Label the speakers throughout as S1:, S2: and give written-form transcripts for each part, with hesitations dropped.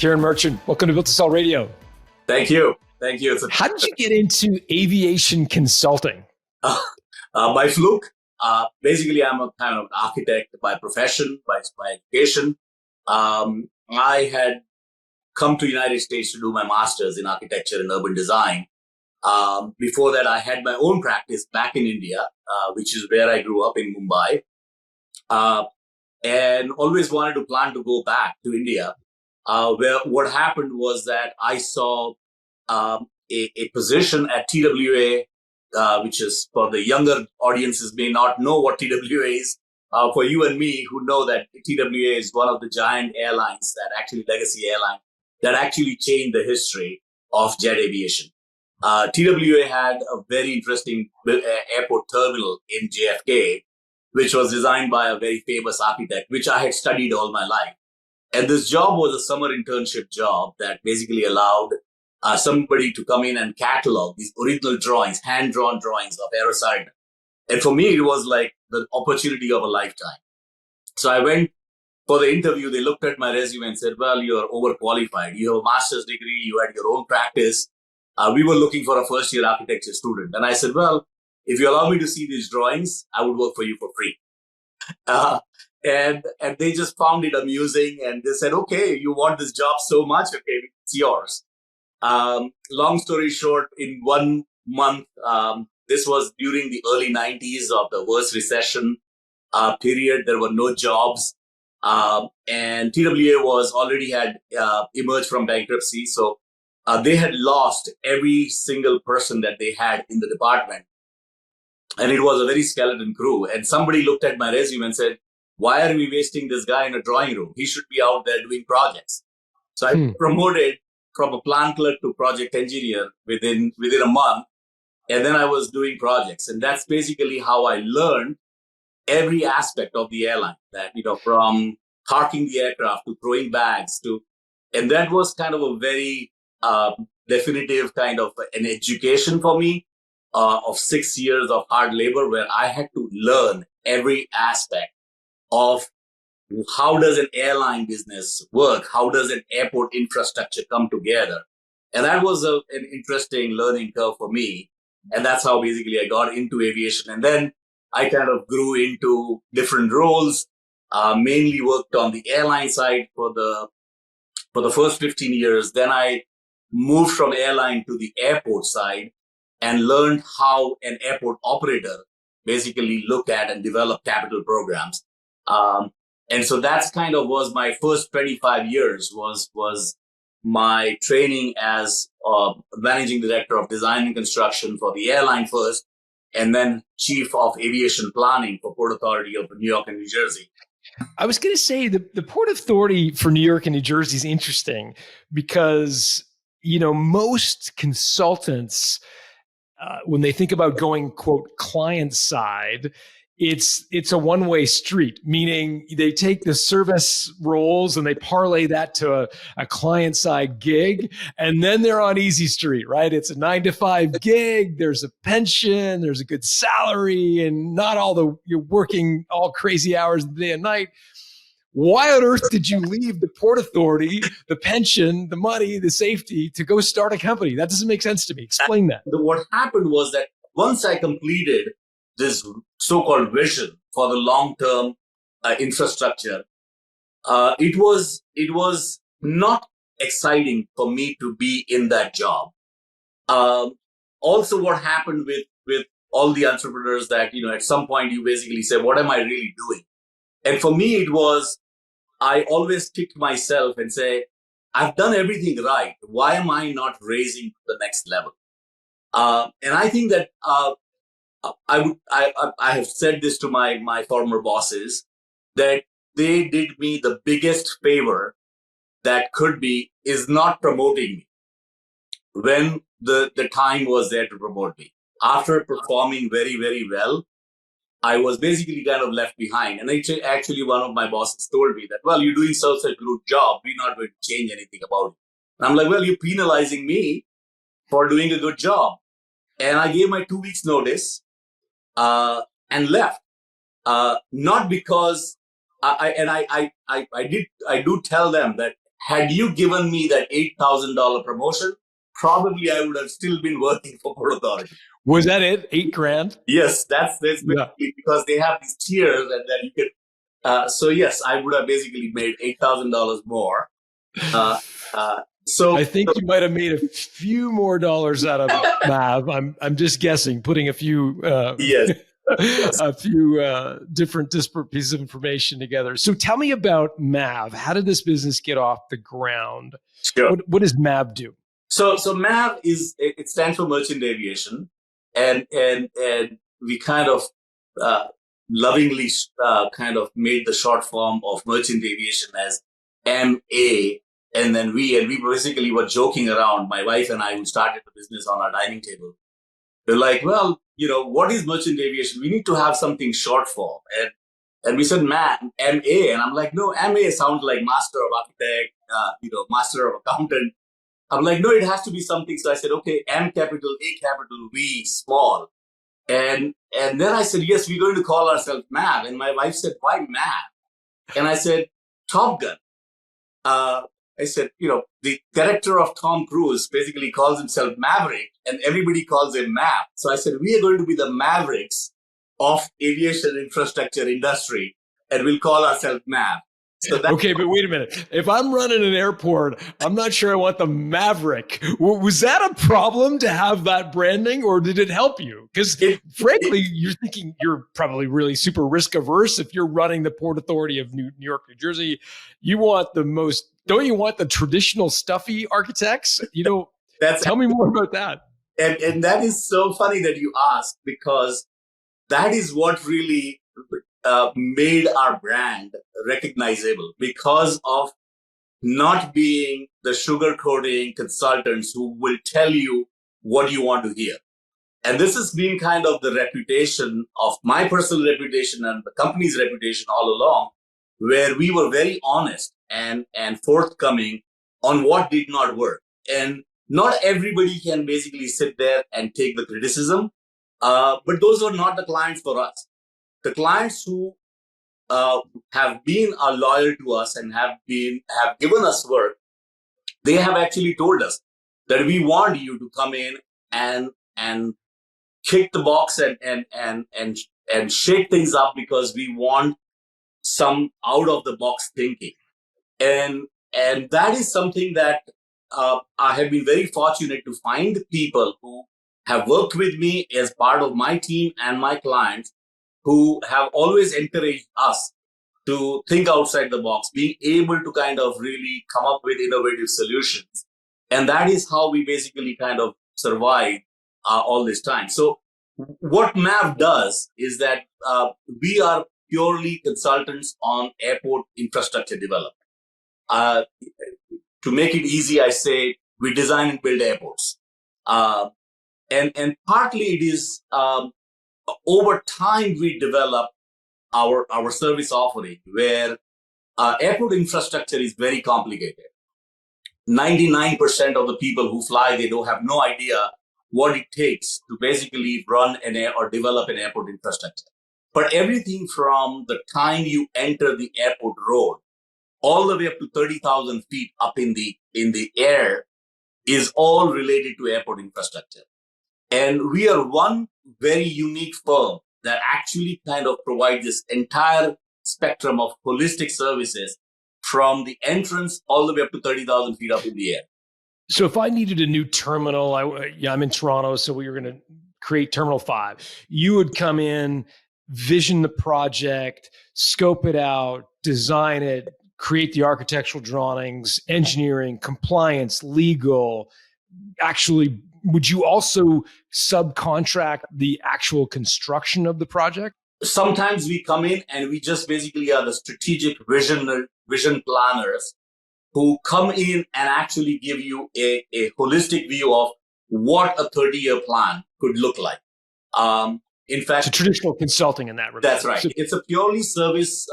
S1: Kiran Merchant, welcome to Built to Sell Radio.
S2: Thank you. Thank you.
S1: How did you get into aviation consulting?
S2: By fluke. Basically, I'm a kind of architect by profession, by education. I had come to the United States to do my master's in architecture and urban design. Before that, I had my own practice back in India, which is where I grew up in Mumbai, and always wanted to plan to go back to India. Where what happened was that I saw a position at TWA, which is for the younger audiences may not know what TWA is. For you and me who know that TWA is one of the giant airlines that actually legacy airline that actually changed the history of jet aviation. TWA had a very interesting airport terminal in JFK, which was designed by a very famous architect, which I had studied all my life. And this job was a summer internship job that basically allowed somebody to come in and catalog these original drawings, hand-drawn drawings of Aeroport. And for me, it was like the opportunity of a lifetime. So I went for the interview. They looked at my resume and said, well, you're overqualified. You have a master's degree. You had your own practice. We were looking for a first-year architecture student. And I said, well, if you allow me to see these drawings, I would work for you for free. And they just found it amusing. And they said, okay, you want this job so much? Okay, it's yours. Long story short, in 1 month, this was during the early 90s of the worst recession period. There were no jobs. And TWA was already had emerged from bankruptcy. So they had lost every single person that they had in the department. And it was a very skeleton crew. And somebody looked at my resume and said, why are we wasting this guy in a drawing room? He should be out there doing projects. So I promoted from a plant clerk to project engineer within a month. And then I was doing projects. And that's basically how I learned every aspect of the airline, that, from parking the aircraft to throwing bags and that was kind of a very definitive kind of an education for me of 6 years of hard labor, where I had to learn every aspect of how does an airline business work? How does an airport infrastructure come together? And that was an interesting learning curve for me. And that's how basically I got into aviation. And then I kind of grew into different roles, mainly worked on the airline side for the first 15 years. Then I moved from airline to the airport side and learned how an airport operator basically look at and develop capital programs. And so that's kind of was my first 25 years was my training as managing director of design and construction for the airline first, and then chief of aviation planning for Port Authority of New York and New Jersey.
S1: I was going to say the Port Authority for New York and New Jersey is interesting because, most consultants, when they think about going, quote, client side, it's a one-way street, meaning they take the service roles and they parlay that to a client-side gig, and then they're on easy street, right? It's a 9-to-5 gig. There's a pension. There's a good salary, and not you're working all crazy hours day and night. Why on earth did you leave the Port Authority, the pension, the money, the safety to go start a company? That doesn't make sense to me. Explain that.
S2: What happened was that once I completed this so-called vision for the long-term infrastructure, it was not exciting for me to be in that job. Also, what happened with all the entrepreneurs that, at some point you basically say, what am I really doing? And for me, it was, I always kicked myself and say, I've done everything right. Why am I not raising to the next level? And I think that I have said this to my former bosses, that they did me the biggest favor that could be, is not promoting me when the time was there to promote me. After performing very, very well, I was basically kind of left behind. And actually one of my bosses told me that, well, you're doing such a good job. We're not going to change anything about it. And I'm like, well, you're penalizing me for doing a good job. And I gave my 2 weeks notice and left. Not because I do tell them that had you given me that $8,000 promotion, probably I would have still been working for Port Authority.
S1: Was that it? 8 grand?
S2: Yes, that's basically
S1: Yeah.
S2: because they have these tiers, and then you could. So yes, I would have basically made $8,000 more.
S1: I think you might have made a few more dollars out of Mav. I'm just guessing, putting a few
S2: yes.
S1: a few different disparate pieces of information together. So tell me about Mav. How did this business get off the ground?
S2: Sure.
S1: What does Mav do?
S2: So Mav it stands for Merchant Aviation, and we kind of lovingly kind of made the short form of Merchant Aviation as MA. And then we basically were joking around, my wife and I, who started the business, on our dining table. We're like, well, what is Merchant Aviation? We need to have something short form. And we said, MA. And I'm like, no, MA sounds like Master of Architect, Master of Accountant. I'm like, no, it has to be something. So I said, okay, M capital, A capital, V small. And then I said, yes, we're going to call ourselves MAV. And my wife said, why MAV? And I said, Top Gun. I said, the character of Tom Cruise basically calls himself Maverick, and everybody calls him Mav. So I said, we are going to be the Mavericks of aviation infrastructure industry, and we'll call ourselves Mav. So
S1: okay, but wait a minute. If I'm running an airport, I'm not sure I want the Maverick. Was that a problem to have that branding, or did it help you? Because frankly, you're thinking you're probably really super risk averse. If you're running the Port Authority of New York, New Jersey, you want don't you want the traditional stuffy architects? Tell me more about that.
S2: And that is so funny that you ask, because that is what really made our brand recognizable, because of not being the sugarcoating consultants who will tell you what you want to hear. And this has been kind of the reputation of my personal reputation and the company's reputation all along, where we were very honest and forthcoming on what did not work. And not everybody can basically sit there and take the criticism, but those are not the clients for us. The clients who have been loyal to us and have given us work, they have actually told us that we want you to come in and kick the box and shake things up, because we want some out of the box thinking. And that is something that I have been very fortunate to find people who have worked with me as part of my team and my clients, who have always encouraged us to think outside the box, being able to kind of really come up with innovative solutions. And that is how we basically kind of survived all this time. So what MAV does is that we are purely consultants on airport infrastructure development. To make it easy, I say we design and build airports. And partly it is over time we develop our service offering, where airport infrastructure is very complicated. 99% of the people who fly, they don't have no idea what it takes to basically run or develop an airport infrastructure. But everything from the time you enter the airport road all the way up to 30,000 feet up in the air is all related to airport infrastructure. And we are one very unique firm that actually kind of provides this entire spectrum of holistic services from the entrance all the way up to 30,000 feet up in the air.
S1: So if I needed a new terminal, I'm in Toronto, so we were going to create Terminal 5. You would come in, vision the project, scope it out, design it, create the architectural drawings, engineering, compliance, legal. Actually, would you also subcontract the actual construction of the project?
S2: Sometimes we come in and we just basically are the strategic vision planners who come in and actually give you a holistic view of what a 30-year plan could look like. In fact,
S1: it's a traditional consulting in that regard.
S2: That's right. It's a purely service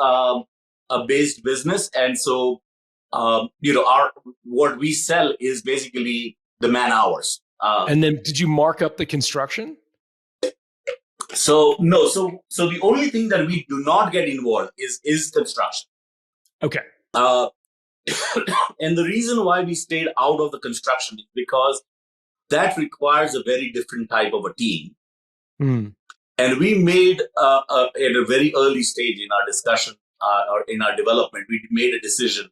S2: based business, and so what we sell is basically the man hours.
S1: And then, did you mark up the construction?
S2: So no. So the only thing that we do not get involved is construction.
S1: Okay.
S2: And the reason why we stayed out of the construction is because that requires a very different type of a team.
S1: Mm.
S2: And we made, at a very early stage in our discussion or in our development, we made a decision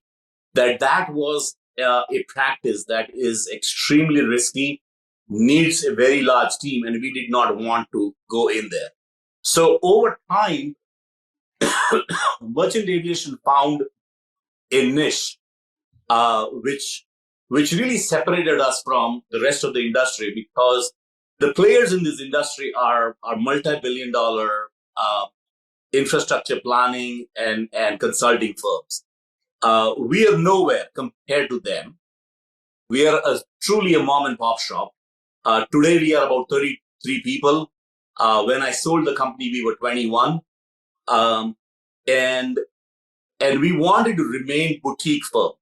S2: that that was a practice that is extremely risky, needs a very large team, and we did not want to go in there. So over time, merchant aviation found a niche which really separated us from the rest of the industry, because the players in this industry are multi-billion-dollar infrastructure planning and consulting firms. We are nowhere compared to them. We are truly a mom and pop shop. Today we are about 33 people. When I sold the company, we were 21, um, and we wanted to remain boutique firm.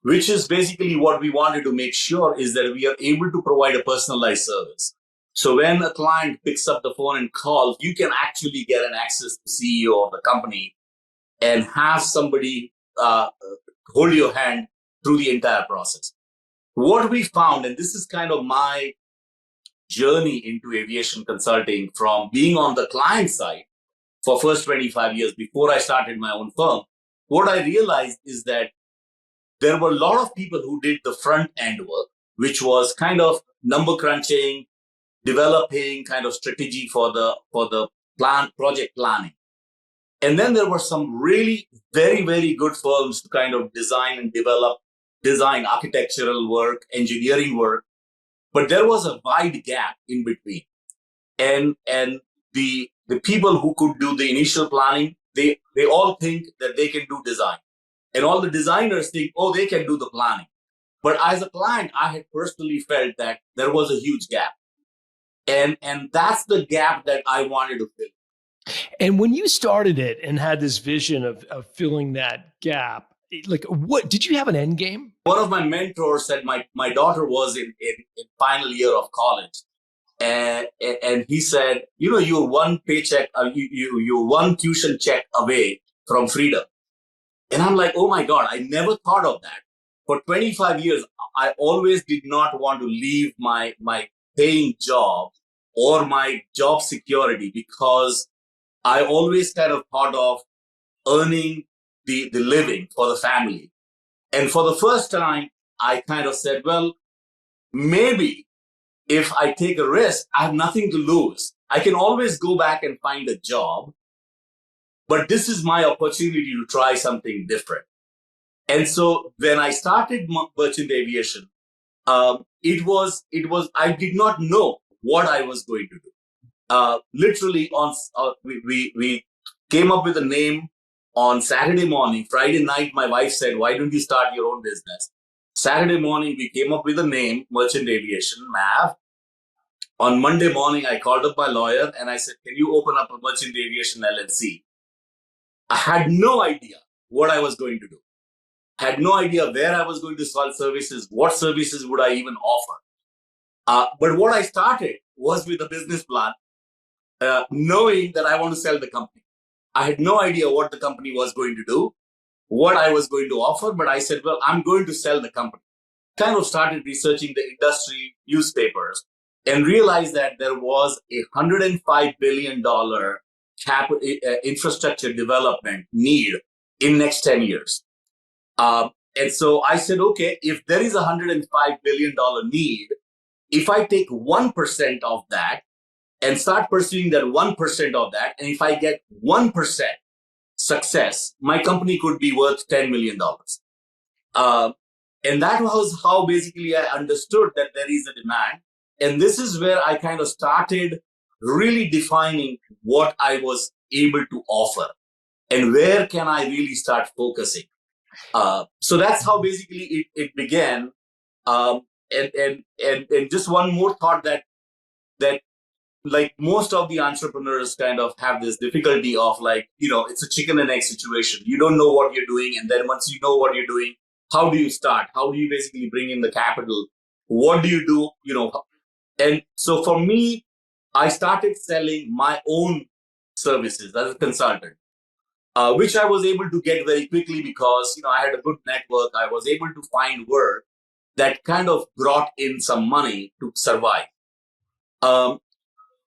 S2: Which is basically what we wanted to make sure is that we are able to provide a personalized service. So when a client picks up the phone and calls, you can actually get an access to CEO of the company and have somebody hold your hand through the entire process. What we found, and this is kind of my journey into aviation consulting from being on the client side for first 25 years before I started my own firm, what I realized is that there were a lot of people who did the front end work, which was kind of number crunching, developing kind of strategy for the project planning. And then there were some really very, very good firms to kind of design architectural work, engineering work. But there was a wide gap in between. And the people who could do the initial planning, they all think that they can do design. And all the designers think, oh, they can do the planning. But as a client, I had personally felt that there was a huge gap. And that's the gap that I wanted to fill.
S1: And when you started it and had this vision of filling that gap, like what did you have an end game?
S2: One of my mentors said my daughter was in final year of college. And he said, you're one paycheck, you're one tuition check away from freedom. And I'm like, oh my God, I never thought of that. For 25 years, I always did not want to leave my paying job or my job security, because I always kind of thought of earning the living for the family. And for the first time, I kind of said, well, maybe if I take a risk, I have nothing to lose. I can always go back and find a job, but this is my opportunity to try something different. And so when I started merchant aviation, it was I did not know what I was going to do. Literally, we came up with a name on Saturday morning. Friday night, my wife said, "Why don't you start your own business?" Saturday morning, we came up with a name, Merchant Aviation, MAV. On Monday morning, I called up my lawyer and I said, "Can you open up a Merchant Aviation LLC?" I had no idea what I was going to do. I had no idea where I was going to sell services, what services would I even offer. But what I started was with a business plan, knowing that I want to sell the company. I had no idea what the company was going to do, what I was going to offer, but I said, well, I'm going to sell the company. Kind of started researching the industry newspapers and realized that there was a $105 billion infrastructure development need in next 10 years. And so I said, okay, if there is a $105 billion need, if I take 1% of that and start pursuing that 1% of that, and if I get 1% success, my company could be worth $10 million. And that was how basically I understood that there is a demand. And this is where I kind of started really defining what I was able to offer and where can I really start focusing. So that's how basically it began. And just one more thought that like most of the entrepreneurs kind of have this difficulty of like, it's a chicken and egg situation. You don't know what you're doing. And then once you know what you're doing, how do you start? How do you basically bring in the capital? What do you do? And so for me, I started selling my own services as a consultant. which I was able to get very quickly because, I had a good network. I was able to find work that kind of brought in some money to survive. Um,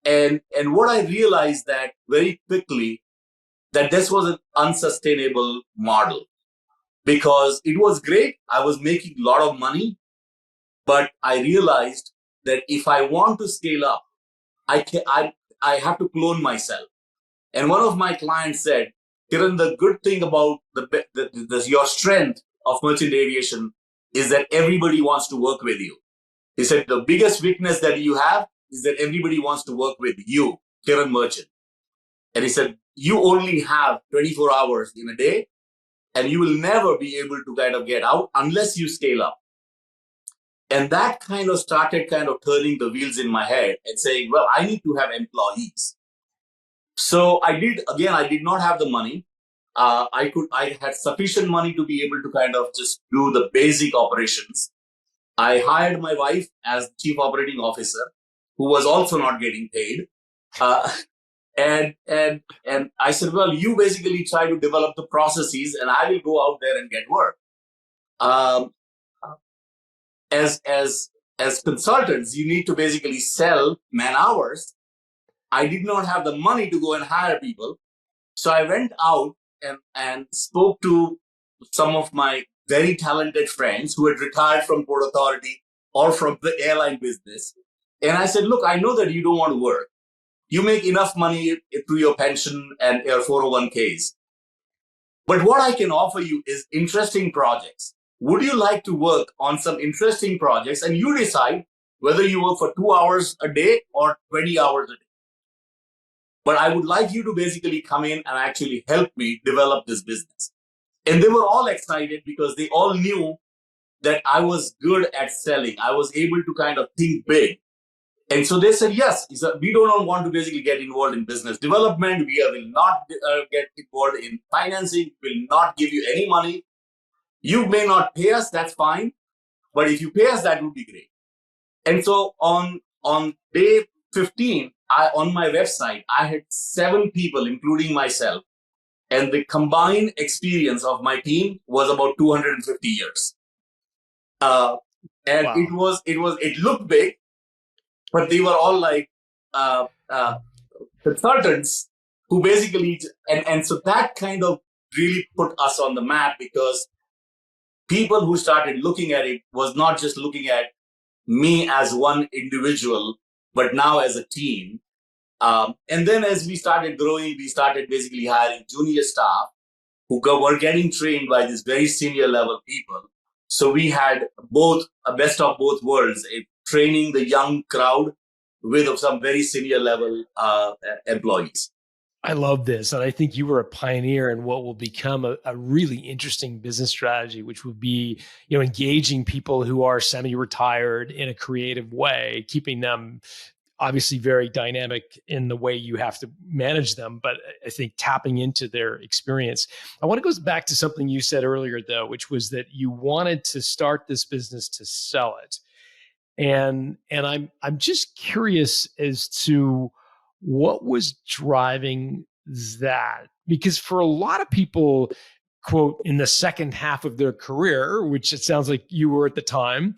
S2: and what I realized that very quickly that this was an unsustainable model because it was great. I was making a lot of money, but I realized that if I want to scale up, I have to clone myself. And one of my clients said, Kiran, the good thing about your strength of merchant aviation is that everybody wants to work with you. He said, the biggest weakness that you have is that everybody wants to work with you, Kiran Merchant. And he said, you only have 24 hours in a day and you will never be able to kind of get out unless you scale up. And that kind of started kind of turning the wheels in my head and saying, well, I need to have employees. So I did not have the money. I had sufficient money to be able to kind of just do the basic operations. I hired my wife as chief operating officer, who was also not getting paid. And I said, well, you basically try to develop the processes and I will go out there and get work. Um, as consultants, you need to basically sell man hours. I did not have the money to go and hire people. So I went out and spoke to some of my very talented friends who had retired from Port Authority or from the airline business. And I said, look, I know that you don't want to work. You make enough money through your pension and your 401ks. But what I can offer you is interesting projects. Would you like to work on some interesting projects? And you decide whether you work for 2 hours a day or 20 hours a day. But I would like you to basically come in and actually help me develop this business. And they were all excited because they all knew that I was good at selling. I was able to kind of think big. And so they said, yes, we don't want to basically get involved in business development. We will not get involved in financing. Will not give you any money. You may not pay us, that's fine. But if you pay us, that would be great. And so on day 15, on my website, I had 7 people, including myself. And the combined experience of my team was about 250 years. And wow. It looked big, but they were all like consultants who basically, and so that kind of really put us on the map because people who started looking at it was not just looking at me as one individual, but now as a team. And then as we started growing, we started basically hiring junior staff who were getting trained by these very senior level people. So we had both a best of both worlds, training the young crowd with some very senior level employees.
S1: I love this. And I think you were a pioneer in what will become a really interesting business strategy, which would be, engaging people who are semi-retired in a creative way, keeping them obviously very dynamic in the way you have to manage them, but I think tapping into their experience. I want to go back to something you said earlier, though, which was that you wanted to start this business to sell it. And I'm just curious as to what was driving that, because for a lot of people, quote, in the second half of their career, which it sounds like you were at the time,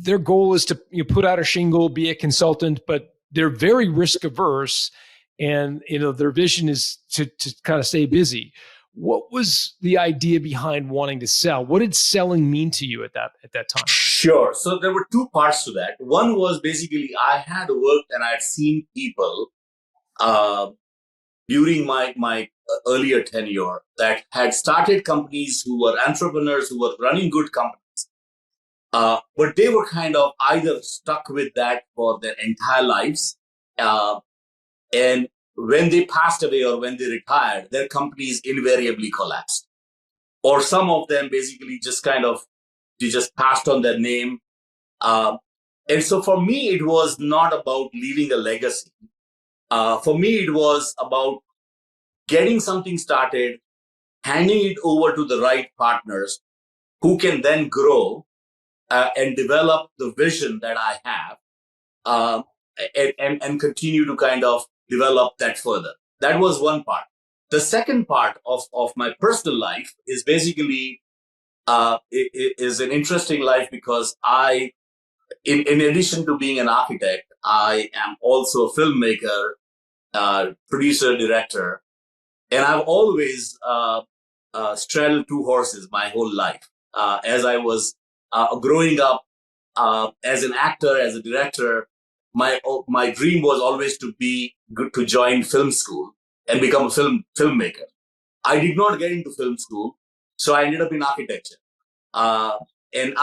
S1: their goal is to put out a shingle, be a consultant, but they're very risk averse, and their vision is to kind of stay busy. What was the idea behind wanting to sell? What did selling mean to you at that time?
S2: Sure. So there were 2 parts to that. One was basically I had worked and I had seen people during my earlier tenure that had started companies, who were entrepreneurs, who were running good companies. But they were kind of either stuck with that for their entire lives. And when they passed away or when they retired, their companies invariably collapsed. Or some of them basically just they just passed on their name. And so for me, it was not about leaving a legacy. For me, it was about getting something started, handing it over to the right partners who can then grow and develop the vision that I have, and continue to kind of develop that further. That was one part. The second part of my personal life is basically it is an interesting life because in addition to being an architect, I am also a filmmaker, producer, director, and I've always straddled two horses my whole life. As I was growing up as an actor, as a director, my dream was always to be good to join film school and become a filmmaker. I did not get into film school, so I ended up in architecture. Uh, and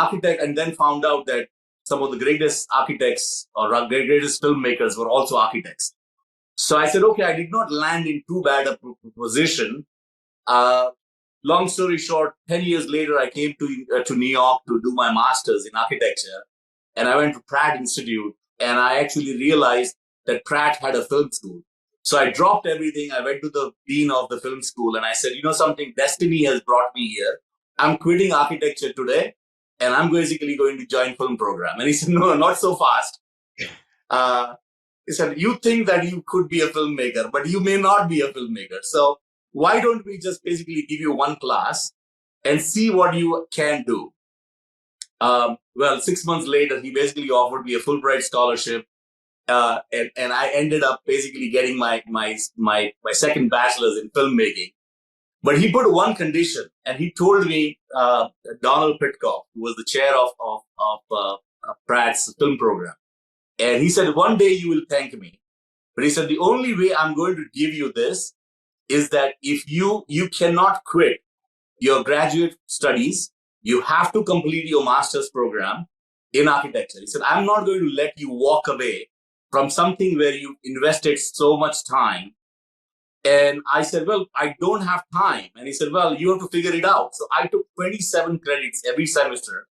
S2: then found out that some of the greatest architects or greatest filmmakers were also architects. So I said, okay, I did not land in too bad a position. Uh, Long story short, 10 years later, I came to New York to do my master's in architecture. And I went to Pratt Institute, and I actually realized that Pratt had a film school. So I dropped everything. I went to the dean of the film school, and I said, you know something, destiny has brought me here. I'm quitting architecture today, and I'm basically going to join film program. And he said, no, not so fast. He said, you think that you could be a filmmaker, but you may not be a filmmaker. So why don't we just basically give you one class and see what you can do? Well, 6 months later, he basically offered me a Fulbright scholarship. And I ended up basically getting my second bachelor's in filmmaking. But he put one condition, and he told me, Donald Pitcock, who was the chair of Pratt's film program, and he said, one day you will thank me. But he said, the only way I'm going to give you this is that if you cannot quit your graduate studies, you have to complete your master's program in architecture. He said, I'm not going to let you walk away from something where you invested so much time. And I said, well, I don't have time. And he said, well, you have to figure it out. So I took 27 credits every semester,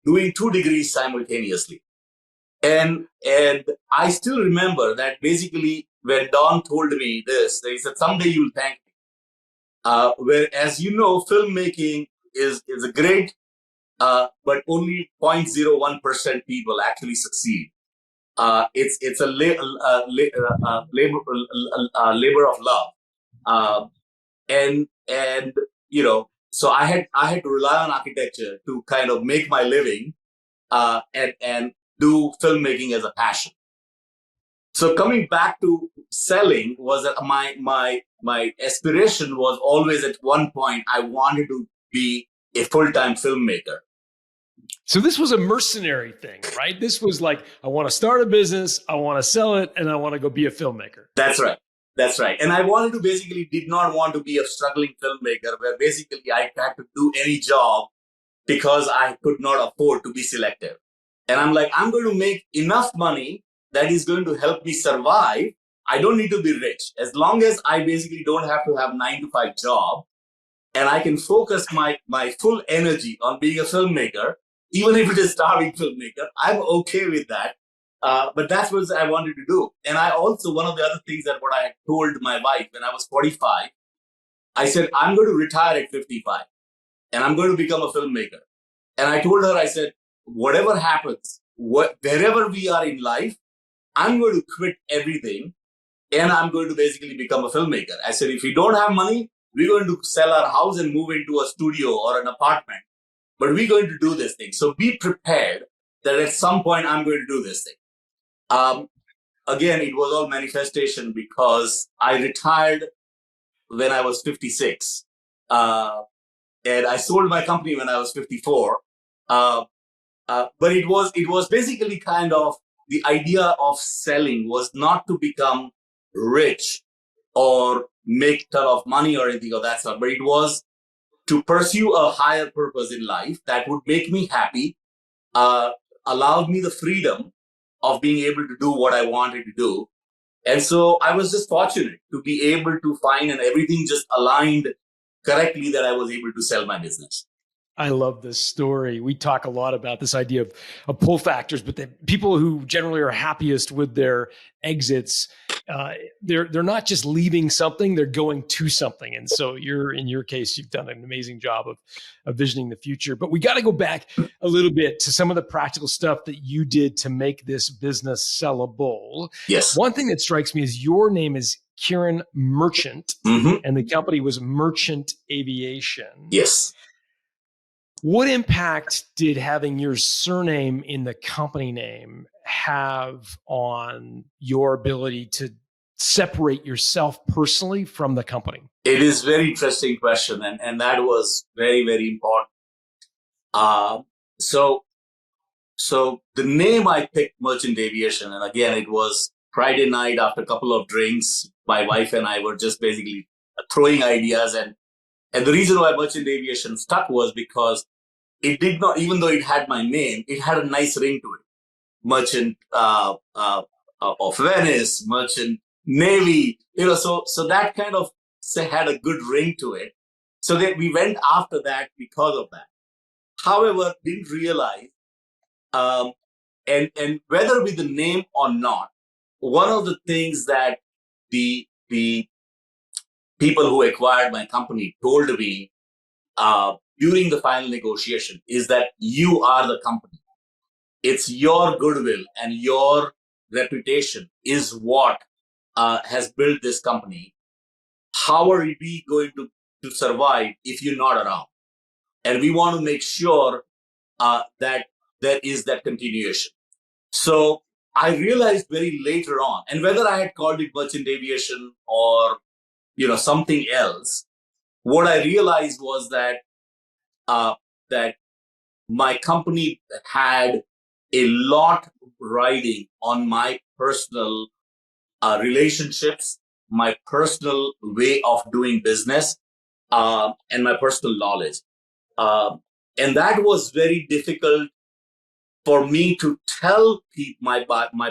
S2: doing 2 degrees simultaneously. And I still remember that basically when Don told me this, he said, someday you'll thank me. Where, as you know, filmmaking is a great, but only 0.01% people actually succeed. It's a labor of love, and you know, so I had to rely on architecture to kind of make my living, and do filmmaking as a passion. So coming back to selling, was that my aspiration was always at one point I wanted to be a full-time filmmaker.
S1: So this was a mercenary thing, right? This was like, I want to start a business, I want to sell it, and I want to go be a filmmaker.
S2: That's right. That's right. And I wanted to did not want to be a struggling filmmaker where basically I had to do any job because I could not afford to be selective. And I'm like, I'm going to make enough money that is going to help me survive. I don't need to be rich. As long as I basically don't have to have 9-to-5 job, and I can focus my full energy on being a filmmaker, even if it is starving filmmaker, I'm okay with that. But that's what I wanted to do. And I also, one of the other things that what I had told my wife when I was 45, I said, I'm going to retire at 55 and I'm going to become a filmmaker. And I told her, I said, whatever happens, wherever we are in life, I'm going to quit everything and I'm going to basically become a filmmaker. I said, if we don't have money, we're going to sell our house and move into a studio or an apartment. But we're going to do this thing. So be prepared that at some point I'm going to do this thing. Again, it was all manifestation because I retired when I was 56. And I sold my company when I was 54. But it was basically kind of the idea of selling was not to become rich or make a ton of money or anything of that sort, but it was to pursue a higher purpose in life that would make me happy, allowed me the freedom of being able to do what I wanted to do. And so I was just fortunate to be able to find, and everything just aligned correctly that I was able to sell my business.
S1: I love this story. We talk a lot about this idea of pull factors, but the people who generally are happiest with their exits, they're not just leaving something, they're going to something. And so in your case, you've done an amazing job of visioning the future. But we got to go back a little bit to some of the practical stuff that you did to make this business sellable.
S2: Yes.
S1: One thing that strikes me is your name is Kiran Merchant, and the company was Merchant Aviation.
S2: Yes.
S1: What impact did having your surname in the company name have on your ability to separate yourself personally from the company?
S2: It is a very interesting question, and that was very, very important. So the name I picked, Merchant Aviation, and again, it was Friday night after a couple of drinks. My wife and I were just basically throwing ideas, and the reason why Merchant Aviation stuck was because it did not, even though it had my name, it had a nice ring to it. Merchant of Venice, Merchant Navy, so that kind of had a good ring to it. So that we went after that because of that. However, didn't realize, and whether with the name or not, one of the things that the people who acquired my company told me during the final negotiation is that you are the company. It's your goodwill and your reputation is what has built this company. How are we going to survive if you're not around? And we want to make sure that there is that continuation. So I realized very later on, and whether I had called it Merchant Aviation or something else, what I realized was that that my company had a lot riding on my personal relationships, my personal way of doing business, and my personal knowledge. And that was very difficult for me to tell my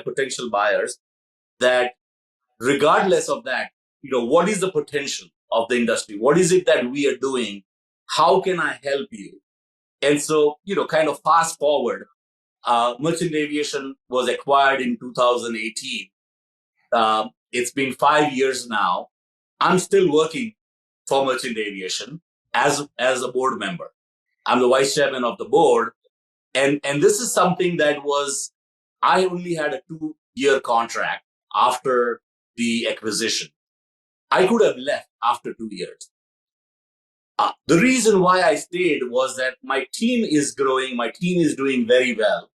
S2: potential buyers that regardless of that, what is the potential of the industry? What is it that we are doing? How can I help you? And so, kind of fast forward, Merchant Aviation was acquired in 2018. It's been 5 years now. I'm still working for Merchant Aviation as a board member. I'm the vice chairman of the board. And this is something that I only had a 2-year contract after the acquisition. I could have left after 2 years. The reason why I stayed was that my team is growing. My team is doing very well.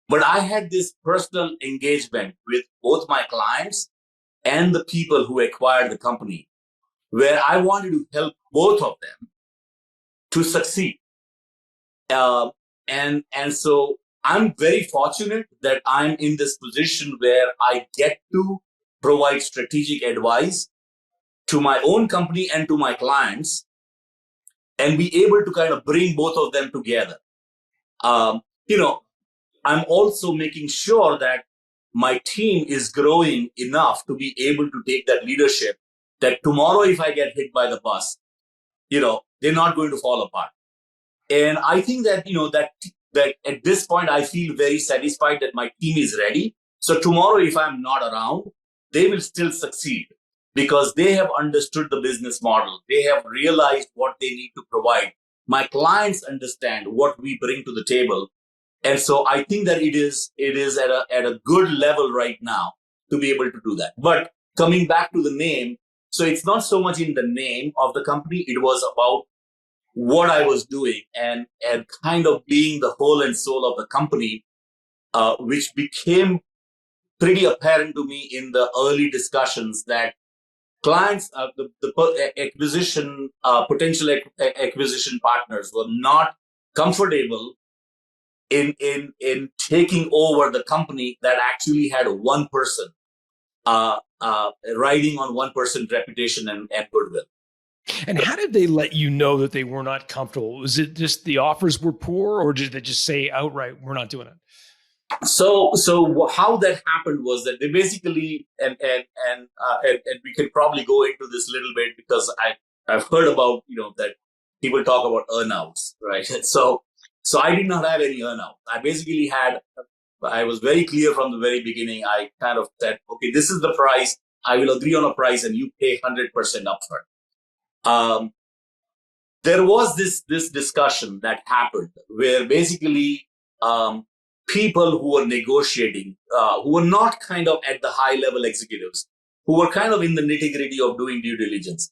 S2: But I had this personal engagement with both my clients and the people who acquired the company, where I wanted to help both of them to succeed. And so I'm very fortunate that I'm in this position where I get to provide strategic advice to my own company and to my clients, and be able to kind of bring both of them together. I'm also making sure that my team is growing enough to be able to take that leadership, that tomorrow if I get hit by the bus, they're not going to fall apart. And I think that, that at this point, I feel very satisfied that my team is ready. So tomorrow, if I'm not around, they will still succeed because they have understood the business model. They have realized what they need to provide. My clients understand what we bring to the table. And so I think that it is at a good level right now to be able to do that. But coming back to the name, so it's not so much in the name of the company. It was about what I was doing and kind of being the whole and soul of the company, which became pretty apparent to me in the early discussions that clients, the acquisition, potential acquisition partners were not comfortable in taking over the company that actually had one person riding on one person's reputation and goodwill.
S1: And how did they let you know that they were not comfortable? Was it just the offers were poor, or did they just say outright, we're not doing it?
S2: So how that happened was that they basically, and we can probably go into this a little bit because I've heard about, that people talk about earnouts, right? So I did not have any earnout. I was very clear from the very beginning. I kind of said, okay, this is the price. I will agree on a price and you pay 100% upfront. There was this discussion that happened where basically people who were negotiating, who were not kind of at the high level executives, who were kind of in the nitty-gritty of doing due diligence,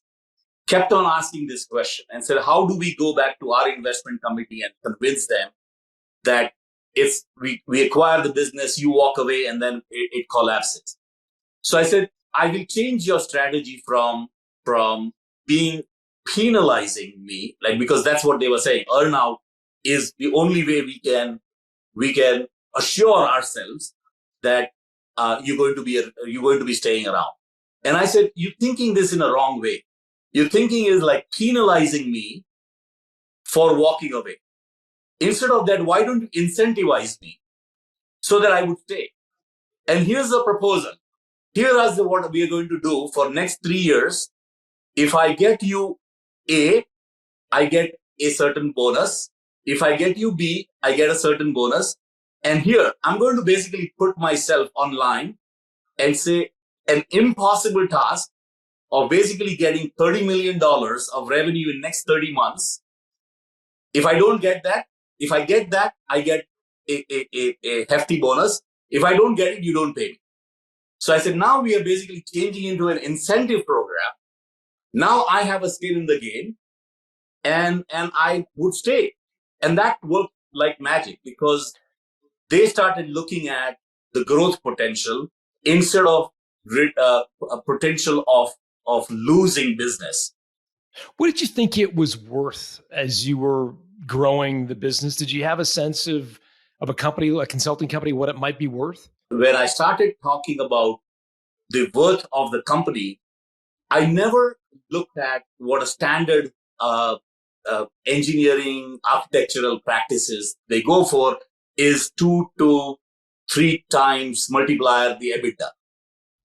S2: kept on asking this question and said, how do we go back to our investment committee and convince them that it's we acquire the business, you walk away, and then it collapses? So I said, I will change your strategy from being penalizing me, like, because that's what they were saying. Earnout is the only way we can assure ourselves that you're going to be staying around. And I said, you're thinking this in a wrong way. Your thinking is like penalizing me for walking away. Instead of that, why don't you incentivize me so that I would stay? And here's the proposal. Here is what we are going to do for next 3 years. If I get you A, I get a certain bonus. If I get you B, I get a certain bonus. And here, I'm going to basically put myself online and say an impossible task of basically getting $30 million of revenue in next 30 months. If I don't get that, if I get that, I get a hefty bonus. If I don't get it, you don't pay me. So I said, now we are basically changing into an incentive program. Now I have a skin in the game, and I would stay. And that worked like magic, because they started looking at the growth potential instead of a potential of losing business.
S1: What did you think it was worth as you were growing the business? Did you have a sense of a company, a consulting company, what it might be worth?
S2: When I started talking about the worth of the company, I never looked at what a standard engineering architectural practices they go for is 2 to 3 times multiplier the EBITDA.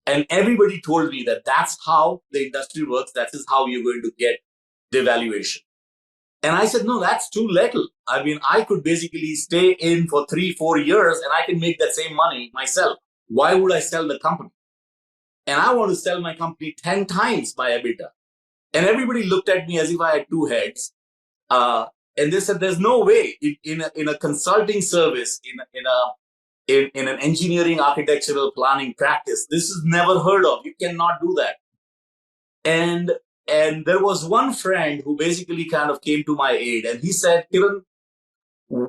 S2: And everybody told me that that's how the industry works. That is how you're going to get the valuation. And I said, no, that's too little. I mean, I could basically stay in for 3-4 years and I can make that same money myself. Why would I sell the company? And I want to sell my company 10 times my EBITDA. And everybody looked at me as if I had 2 heads. And they said, there's no way in a consulting service, in an engineering architectural planning practice, this is never heard of. You cannot do that. And there was one friend who basically kind of came to my aid, and he said, Kiran,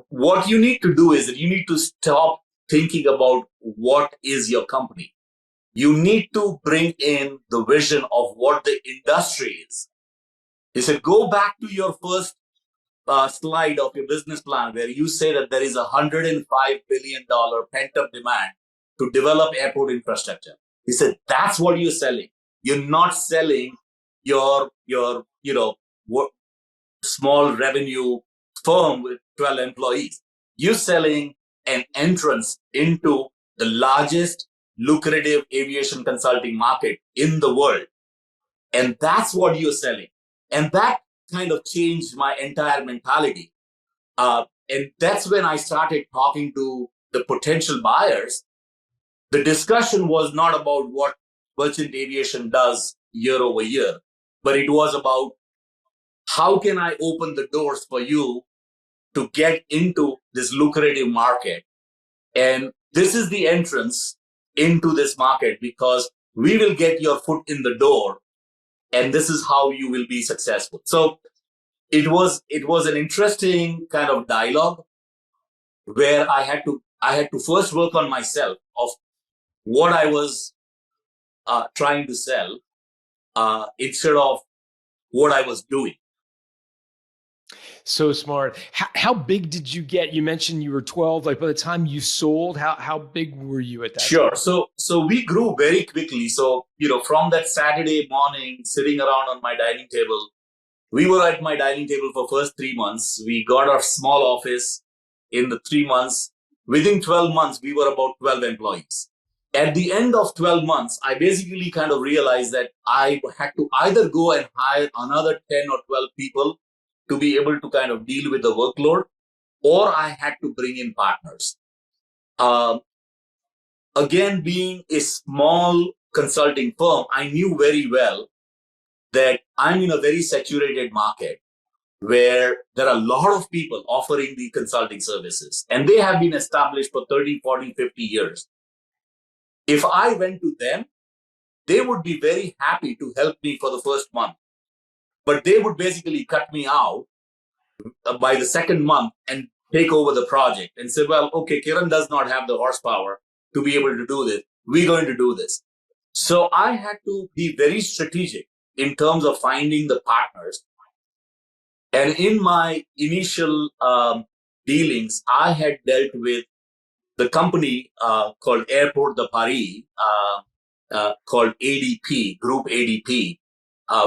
S2: what you need to do is that you need to stop thinking about what is your company. You need to bring in the vision of what the industry is. He said, go back to your first slide of your business plan where you say that there is $105 billion pent-up demand to develop airport infrastructure. He said, that's what you're selling. You're not selling your small revenue firm with 12 employees. You're selling an entrance into the largest lucrative aviation consulting market in the world. And that's what you're selling. And that kind of changed my entire mentality. And that's when I started talking to the potential buyers. The discussion was not about what merchant aviation does year over year, but it was about how can I open the doors for you to get into this lucrative market. And this is the entrance into this market, because we will get your foot in the door, and this is how you will be successful. So it was an interesting kind of dialogue where I had to first work on myself of what I was trying to sell instead of what I was doing.
S1: So smart. How big did you get? You mentioned you were 12. Like by the time you sold, how big were you at that
S2: Sure.
S1: time?
S2: So we grew very quickly. So, from that Saturday morning, sitting around on my dining table, we were at my dining table for first 3 months. We got our small office in the 3 months. Within 12 months, we were about 12 employees. At the end of 12 months, I basically kind of realized that I had to either go and hire another 10 or 12 people to be able to kind of deal with the workload, or I had to bring in partners. Again, being a small consulting firm, I knew very well that I'm in a very saturated market where there are a lot of people offering the consulting services, and they have been established for 30, 40, 50 years. If I went to them, they would be very happy to help me for the first month, but they would basically cut me out by the second month and take over the project and say, well, okay, Kiran does not have the horsepower to be able to do this. We're going to do this. So I had to be very strategic in terms of finding the partners. And in my initial dealings, I had dealt with the company called Airport de Paris, called ADP, Group ADP,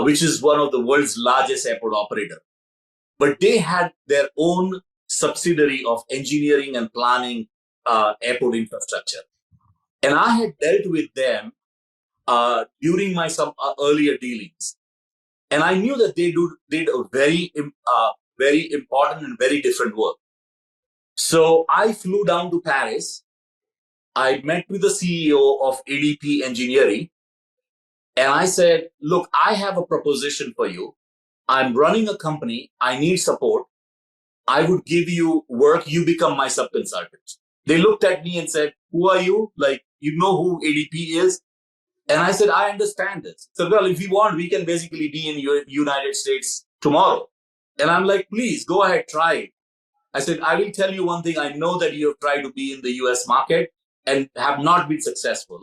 S2: which is one of the world's largest airport operator. But they had their own subsidiary of engineering and planning airport infrastructure. And I had dealt with them during my some earlier dealings. And I knew that they did a very important and very different work. So I flew down to Paris. I met with the CEO of ADP Engineering. And I said, look, I have a proposition for you. I'm running a company. I need support. I would give you work. You become my subconsultant. They looked at me and said, who are you? Like, you know who ADP is? And I said, I understand this. So, well, if you want, we can basically be in the United States tomorrow. And I'm like, please go ahead, try it. I said, I will tell you one thing. I know that you have tried to be in the US market and have not been successful.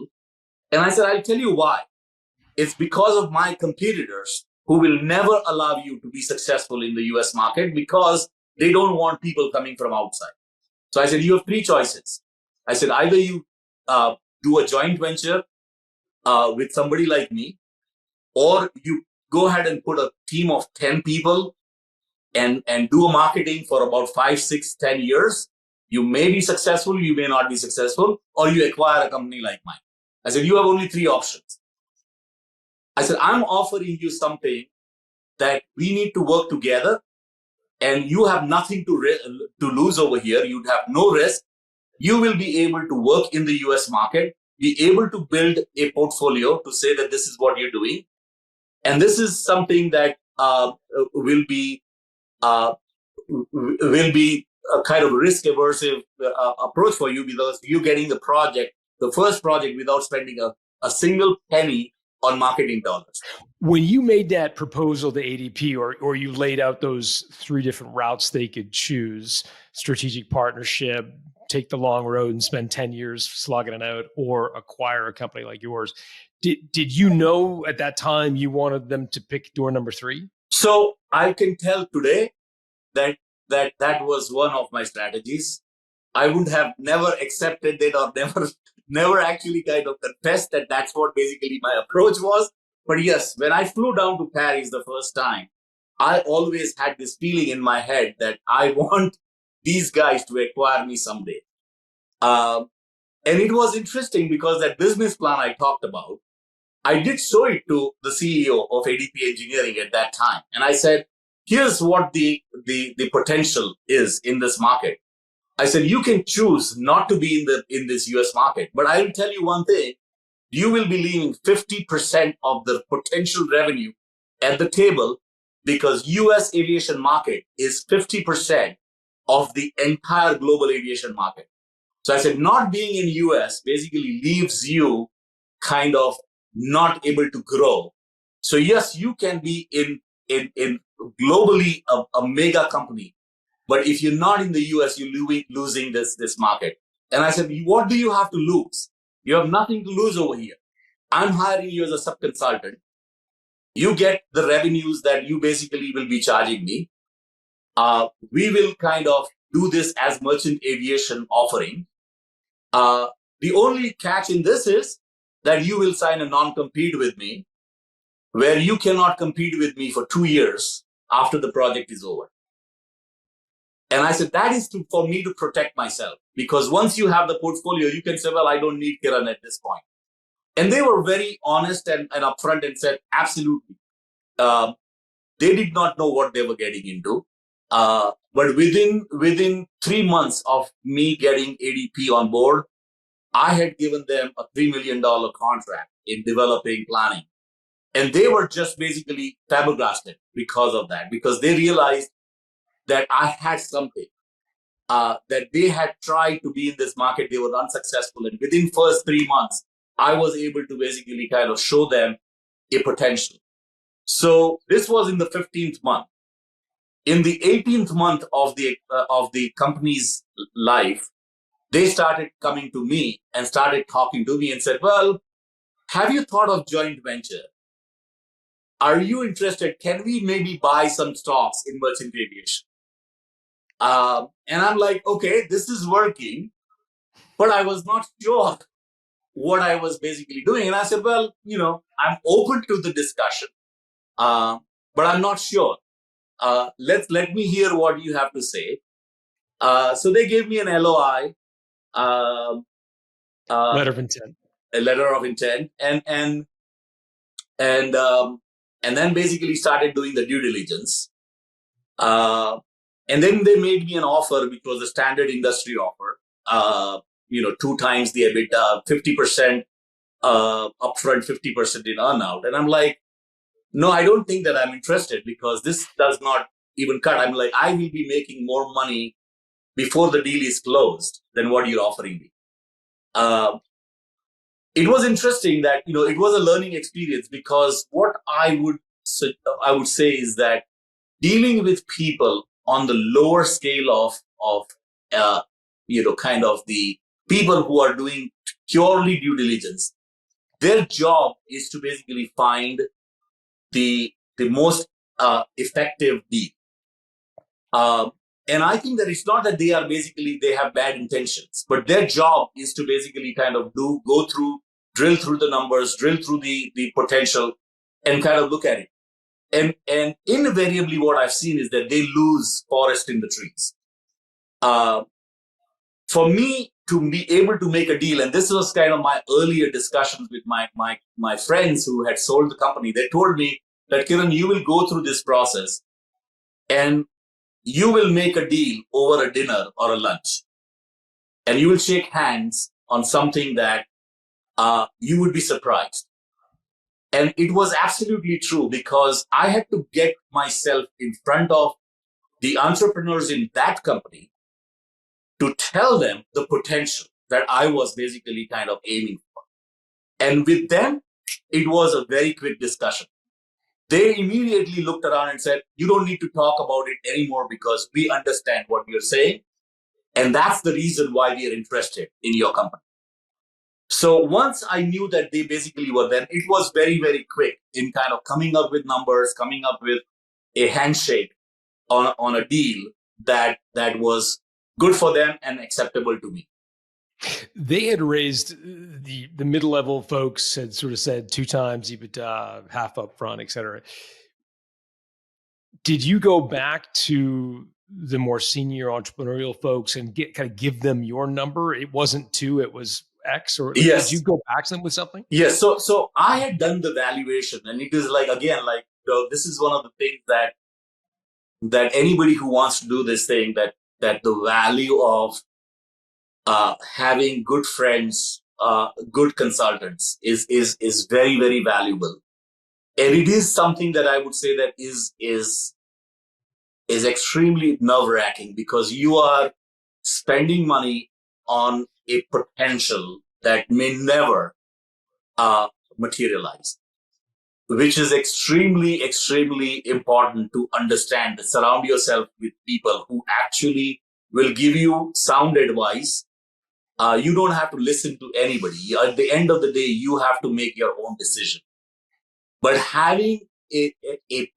S2: And I said, I'll tell you why. It's because of my competitors who will never allow you to be successful in the US market because they don't want people coming from outside. So I said, you have three choices. I said, either you do a joint venture with somebody like me, or you go ahead and put a team of 10 people and do a marketing for about 5, 6, 10 years. You may be successful, you may not be successful, or you acquire a company like mine. I said, you have only three options. I said, I'm offering you something that we need to work together, and you have nothing to lose over here. You'd have no risk. You will be able to work in the US market, be able to build a portfolio to say that this is what you're doing. And this is something that will be a kind of risk-aversive approach for you, because you're getting the first project, without spending a single penny on marketing dollars.
S1: When you made that proposal to ADP, or you laid out those three different routes they could choose: strategic partnership, take the long road and spend 10 years slugging it out, or acquire a company like yours, did you know at that time you wanted them to pick door number 3?
S2: So I can tell today that was one of my strategies. I would have never accepted it, or never actually kind of confessed that that's what basically my approach was. But yes, when I flew down to Paris the first time, I always had this feeling in my head that I want these guys to acquire me someday. And it was interesting because that business plan I talked about, I did show it to the CEO of ADP Engineering at that time. And I said, here's what the potential is in this market. I said, you can choose not to be in this US market, but I will tell you one thing. You will be leaving 50% of the potential revenue at the table, because US aviation market is 50% of the entire global aviation market. So I said, not being in US basically leaves you kind of not able to grow. So yes, you can be in globally a mega company, but if you're not in the US, you're losing this market. And I said, what do you have to lose? You have nothing to lose over here. I'm hiring you as a sub-consultant. You get the revenues that you basically will be charging me. We will kind of do this as merchant aviation offering. The only catch in this is that you will sign a non-compete with me, where you cannot compete with me for 2 years after the project is over. And I said, that is for me to protect myself, because once you have the portfolio, you can say, well, I don't need Kiran at this point. And they were very honest and upfront and said, absolutely. They did not know what they were getting into. But within 3 months of me getting ADP on board, I had given them a $3 million contract in developing planning. And they were just basically flabbergasted because of that, because they realized that I had something, that they had tried to be in this market. They were unsuccessful. And within first 3 months, I was able to basically kind of show them a potential. So this was in the 15th month. In the 18th month of the company's life, they started coming to me and started talking to me and said, well, have you thought of joint venture? Are you interested? Can we maybe buy some stocks in merchant aviation? And I'm like, okay, this is working, but I was not sure what I was basically doing. And I said, well, I'm open to the discussion, but I'm not sure. Let me hear what you have to say. So they gave me an LOI,
S1: Letter of intent.
S2: a letter of intent, and then basically started doing the due diligence. And then they made me an offer, which was a standard industry offer. 2 times the EBITDA, 50% upfront, 50% in earnout. And I'm like, no, I don't think that I'm interested because this does not even cut. I'm like, I will be making more money before the deal is closed than what you're offering me. It was interesting that, it was a learning experience, because what I would say is that dealing with people on the lower scale of kind of the people who are doing purely due diligence, their job is to basically find the most effective deal. And I think that it's not that they have bad intentions, but their job is to basically kind of drill through the numbers, drill through the potential, and kind of look at it. And invariably what I've seen is that they lose forest in the trees. For me to be able to make a deal, and this was kind of my earlier discussions with my friends who had sold the company, they told me that, Kiran, you will go through this process and you will make a deal over a dinner or a lunch, and you will shake hands on something that you would be surprised. And it was absolutely true, because I had to get myself in front of the entrepreneurs in that company to tell them the potential that I was basically kind of aiming for. And with them, it was a very quick discussion. They immediately looked around and said, you don't need to talk about it anymore because we understand what you're saying. And that's the reason why we are interested in your company. So once I knew that they basically were, then it was very, very quick in kind of coming up with numbers, coming up with a handshake on a deal that was good for them and acceptable to me.
S1: They had raised the mid-level folks had sort of said 2 times EBITDA, half upfront, et cetera. Did you go back to the more senior entrepreneurial folks and give them your number? It wasn't 2, it was X, or
S2: yes.
S1: Did you go back to them with something?
S2: Yes. So I had done the valuation, and it is like, again, like, this is one of the things that anybody who wants to do this thing, that the value of having good friends, good consultants is very, very valuable. And it is something that I would say that is extremely nerve-wracking, because you are spending money on a potential that may never materialize, which is extremely, extremely important to understand. Surround yourself with people who actually will give you sound advice. You don't have to listen to anybody. At the end of the day, you have to make your own decision. But having a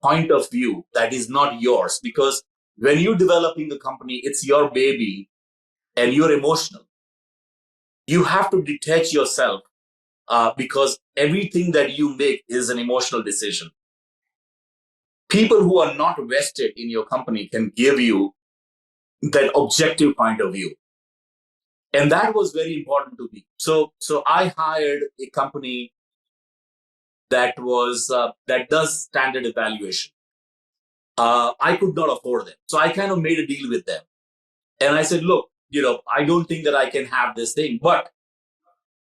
S2: point of view that is not yours, because when you're developing a company, it's your baby and you're emotional. You have to detach yourself because everything that you make is an emotional decision. People who are not vested in your company can give you that objective point of view. And that was very important to me. So I hired a company that does standard evaluation. I could not afford them. So I kind of made a deal with them. And I said, look, I don't think that I can have this thing, but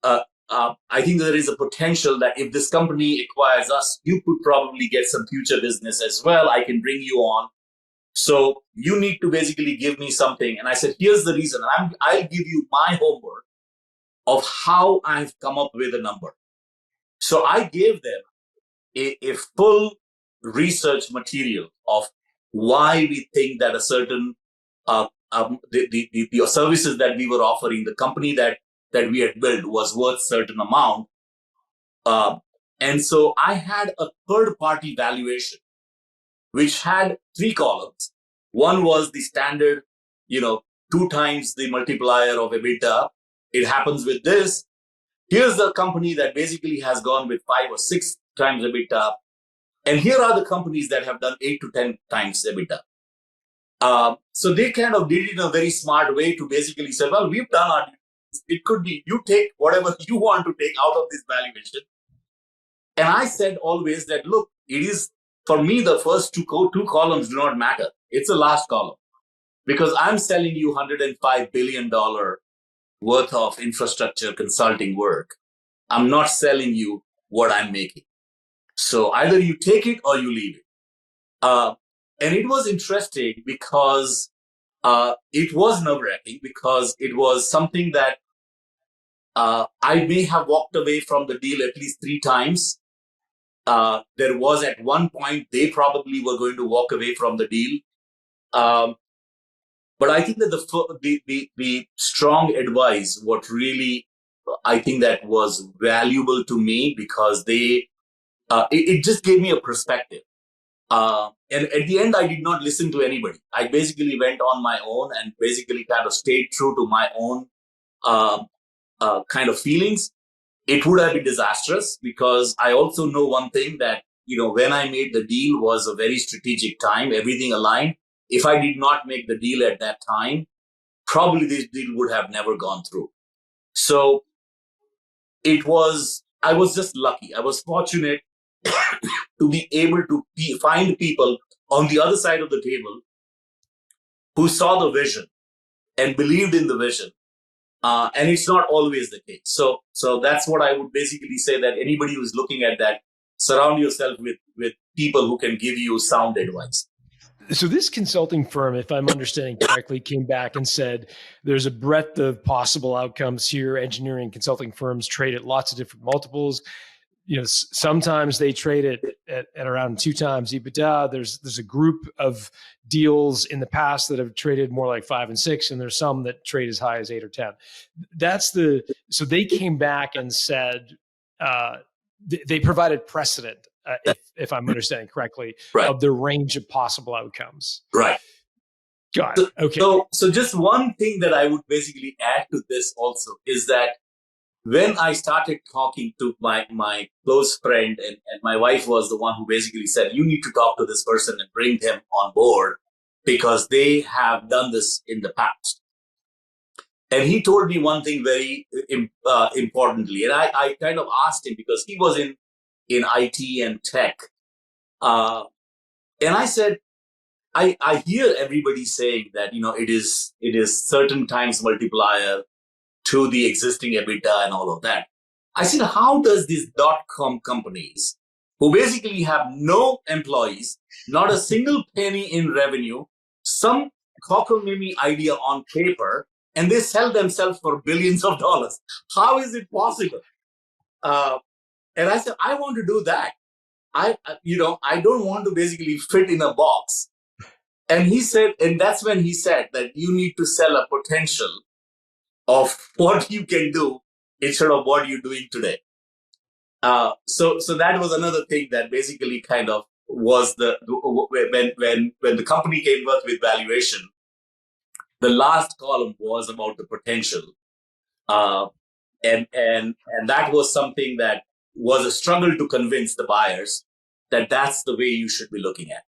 S2: I think there is a potential that if this company acquires us, you could probably get some future business as well. I can bring you on. So you need to basically give me something. And I said, here's the reason. I'll give you my homework. of how I've come up with a number. So I gave them a full research material of why we think that a certain the services that we were offering, the company that we had built was worth certain amount. And so I had a third party valuation, which had three columns. One was the standard, 2 times the multiplier of EBITDA. It happens with this. Here's the company that basically has gone with 5 or 6 times EBITDA. And here are the companies that have done 8 to 10 times EBITDA. So they kind of did it in a very smart way to basically say, well, we've done our, it could be you take whatever you want to take out of this valuation. And I said always that, look, it is, for me, the first two columns do not matter. It's the last column, because I'm selling you $105 billion worth of infrastructure consulting work. I'm not selling you what I'm making. So either you take it or you leave it. And it was interesting because it was nerve-wracking, because it was something that I may have walked away from the deal at least 3 times. There was at one point they probably were going to walk away from the deal. But I think that the strong advice, what really I think that was valuable to me, because it just gave me a perspective. And at the end, I did not listen to anybody. I basically went on my own and basically kind of stayed true to my own kind of feelings. It would have been disastrous, because I also know one thing, that, when I made the deal was a very strategic time, everything aligned. If I did not make the deal at that time, probably this deal would have never gone through. So I was just lucky. I was fortunate to be able to find people on the other side of the table who saw the vision and believed in the vision. And it's not always the case. So that's what I would basically say, that anybody who's looking at that, surround yourself with people who can give you sound advice.
S1: So this consulting firm, if I'm understanding correctly, came back and said, there's a breadth of possible outcomes here. Engineering consulting firms trade at lots of different multiples. Sometimes they trade at around 2 times EBITDA. There's a group of deals in the past that have traded more like 5 and 6, and there's some that trade as high as 8 or 10. So they came back and said, they provided precedent, if I'm understanding correctly,
S2: right,
S1: of the range of possible outcomes.
S2: Right.
S1: Got it. Okay.
S2: So just one thing that I would basically add to this also is that when I started talking to my close friend, and my wife was the one who basically said, you need to talk to this person and bring them on board, because they have done this in the past. And he told me one thing very importantly, and I kind of asked him, because he was in IT and tech. And I said, I hear everybody saying that, it is certain times multiplier to the existing EBITDA and all of that. I said, how does these .com companies, who basically have no employees, not a single penny in revenue, some cockamamie idea on paper, and they sell themselves for billions of dollars? How is it possible? And I said, I want to do that. I don't want to basically fit in a box. And he said, and that's when he said that you need to sell a potential of what you can do instead of what you're doing today. So that was another thing that basically kind of was when the company came up with valuation, the last column was about the potential. And that was something that was a struggle to convince the buyers that that's the way you should be looking at.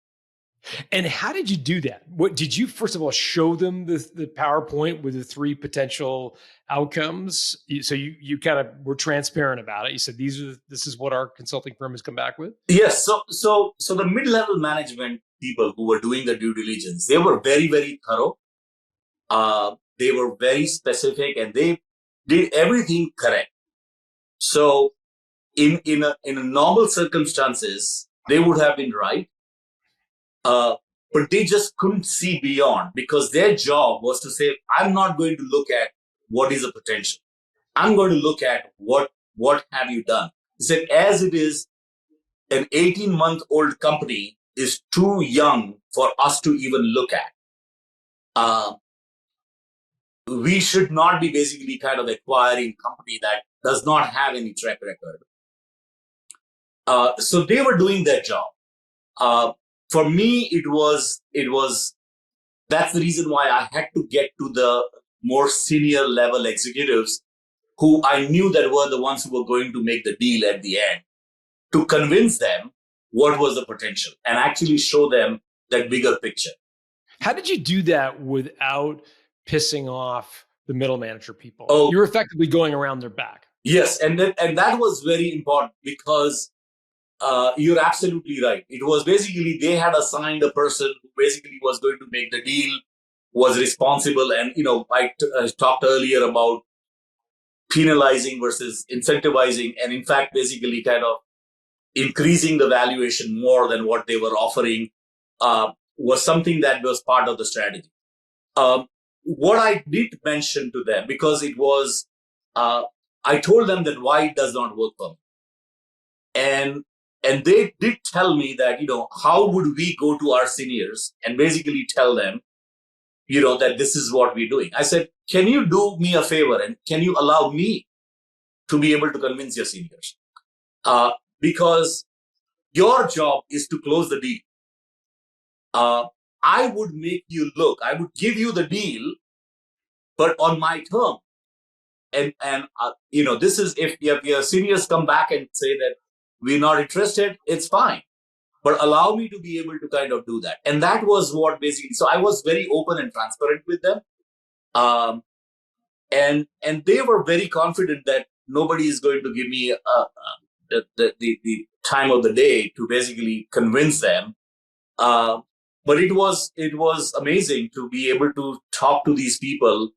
S1: And how did you do that? What did you, first of all, show them the PowerPoint with the 3 potential outcomes? So you kind of were transparent about it. You said, this is what our consulting firm has come back with.
S2: Yes. So the mid-level management people who were doing the due diligence, they were very, very thorough. They were very specific, and they did everything correct. So in a normal circumstances, they would have been right. But they just couldn't see beyond, because their job was to say, I'm not going to look at what is a potential. I'm going to look at what have you done. He said, as it is, an 18-month-old company is too young for us to even look at. We should not be basically kind of acquiring company that does not have any track record. So they were doing their job. For me, it was that's the reason why I had to get to the more senior level executives who I knew that were the ones who were going to make the deal at the end, to convince them what was the potential and actually show them that bigger picture.
S1: How did you do that without pissing off the middle manager people?
S2: Oh,
S1: you're effectively going around their back.
S2: Yes, and that was very important because you're absolutely right. It was basically they had assigned a person who basically was going to make the deal, was responsible, and I talked earlier about penalizing versus incentivizing, and in fact, basically kind of increasing the valuation more than what they were offering was something that was part of the strategy. What I did mention to them, because it was, I told them that why it does not work for me. And they did tell me that, how would we go to our seniors and basically tell them, that this is what we're doing. I said, can you do me a favor and can you allow me to be able to convince your seniors? Because your job is to close the deal. I would make you look, I would give you the deal, but on my term. And this is, if your seniors come back and say that we're not interested, it's fine. But allow me to be able to kind of do that. And that was what basically, so I was very open and transparent with them. And they were very confident that nobody is going to give me the time of the day to basically convince them. But it was amazing to be able to talk to these people.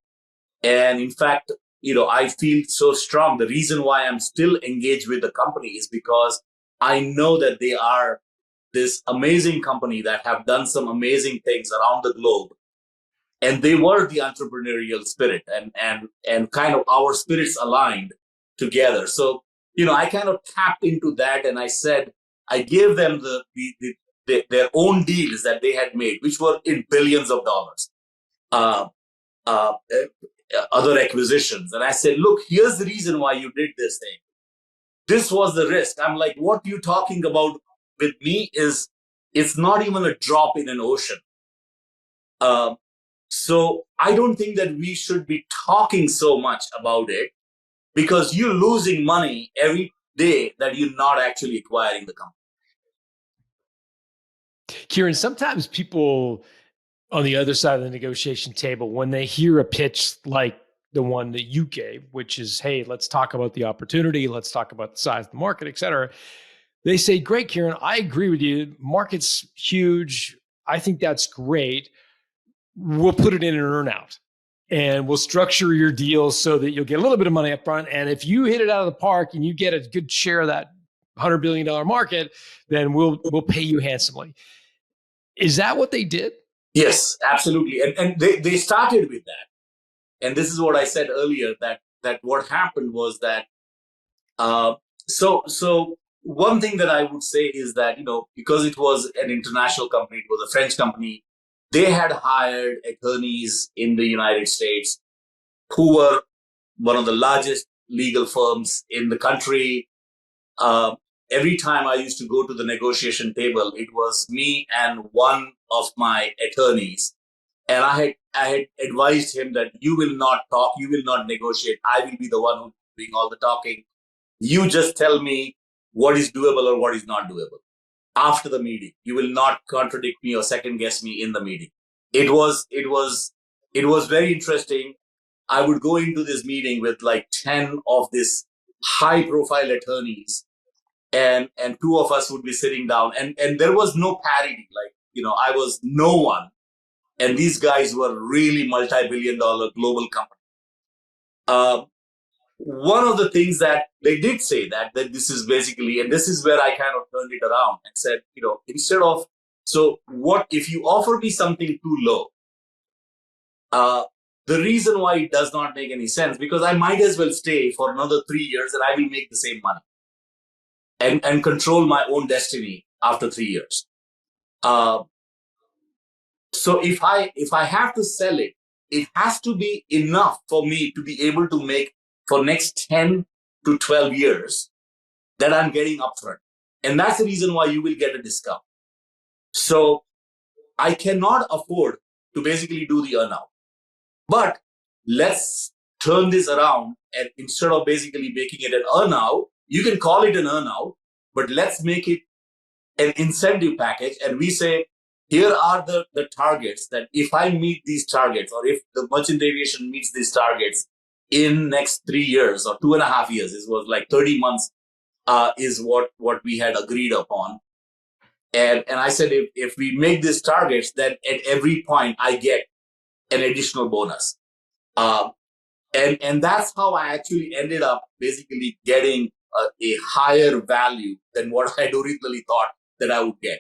S2: And in fact, I feel so strong. The reason why I'm still engaged with the company is because I know that they are this amazing company that have done some amazing things around the globe. And they were the entrepreneurial spirit and kind of our spirits aligned together. So, I kind of tapped into that and I said, I gave them their own deals that they had made, which were in billions of dollars, other acquisitions. And I said, look, here's the reason why you did this thing. This was the risk. I'm like, what you're talking about with me is, it's not even a drop in an ocean. So I don't think that we should be talking so much about it, because you're losing money every day that you're not actually acquiring the company.
S1: Kiran, sometimes people on the other side of the negotiation table, when they hear a pitch like the one that you gave, which is, hey, let's talk about the opportunity, let's talk about the size of the market, et cetera. They say, great, Kiran, I agree with you. Market's huge. I think that's great. We'll put it in an earnout and we'll structure your deal so that you'll get a little bit of money up front. And if you hit it out of the park and you get a good share of that $100 billion market, then we'll pay you handsomely. Is that what they did?
S2: Yes, absolutely. And they started with that. And this is what I said earlier, that what happened was that, so one thing that I would say is that, because it was an international company, it was a French company, they had hired attorneys in the United States who were one of the largest legal firms in the country. Every time I used to go to the negotiation table, it was me and one of my attorneys. And I had advised him that you will not talk, you will not negotiate. I will be the one who's doing all the talking. You just tell me what is doable or what is not doable. After the meeting, you will not contradict me or second guess me in the meeting. It was very interesting. I would go into this meeting with like 10 of these high profile attorneys, and two of us would be sitting down, and there was no parity. Like, I was no one. And these guys were really multi-billion dollar global companies. One of the things that they did say that this is basically, and this is where I kind of turned it around and said, instead of, so what if you offer me something too low, the reason why it does not make any sense, because I might as well stay for another 3 years and I will make the same money and control my own destiny after 3 years. Uh, so if I have to sell it, it has to be enough for me to be able to make for next 10 to 12 years that I'm getting upfront. And that's the reason why you will get a discount. So I cannot afford to basically do the earnout. But let's turn this around, and instead of basically making it an earnout, you can call it an earnout, but let's make it an incentive package. And we say, here are the targets that if I meet these targets, or if the merchant aviation meets these targets in next 3 years or 2.5 years, it was like 30 months, is what we had agreed upon. And I said, if we make these targets, then at every point I get an additional bonus. And that's how I actually ended up basically getting a higher value than what I had originally thought that I would get.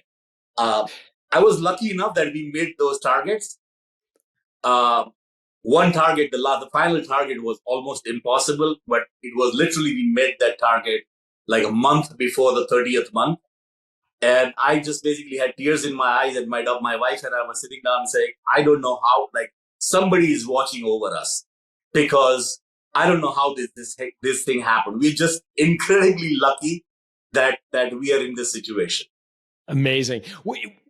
S2: I was lucky enough that we made those targets. One target, the final target was almost impossible, but it was literally, we made that target like a month before the 30th month. And I just basically had tears in my eyes, and my wife and I were sitting down saying, I don't know how, like, somebody is watching over us, because I don't know how this thing happened. We're just incredibly lucky that we are in this situation.
S1: Amazing.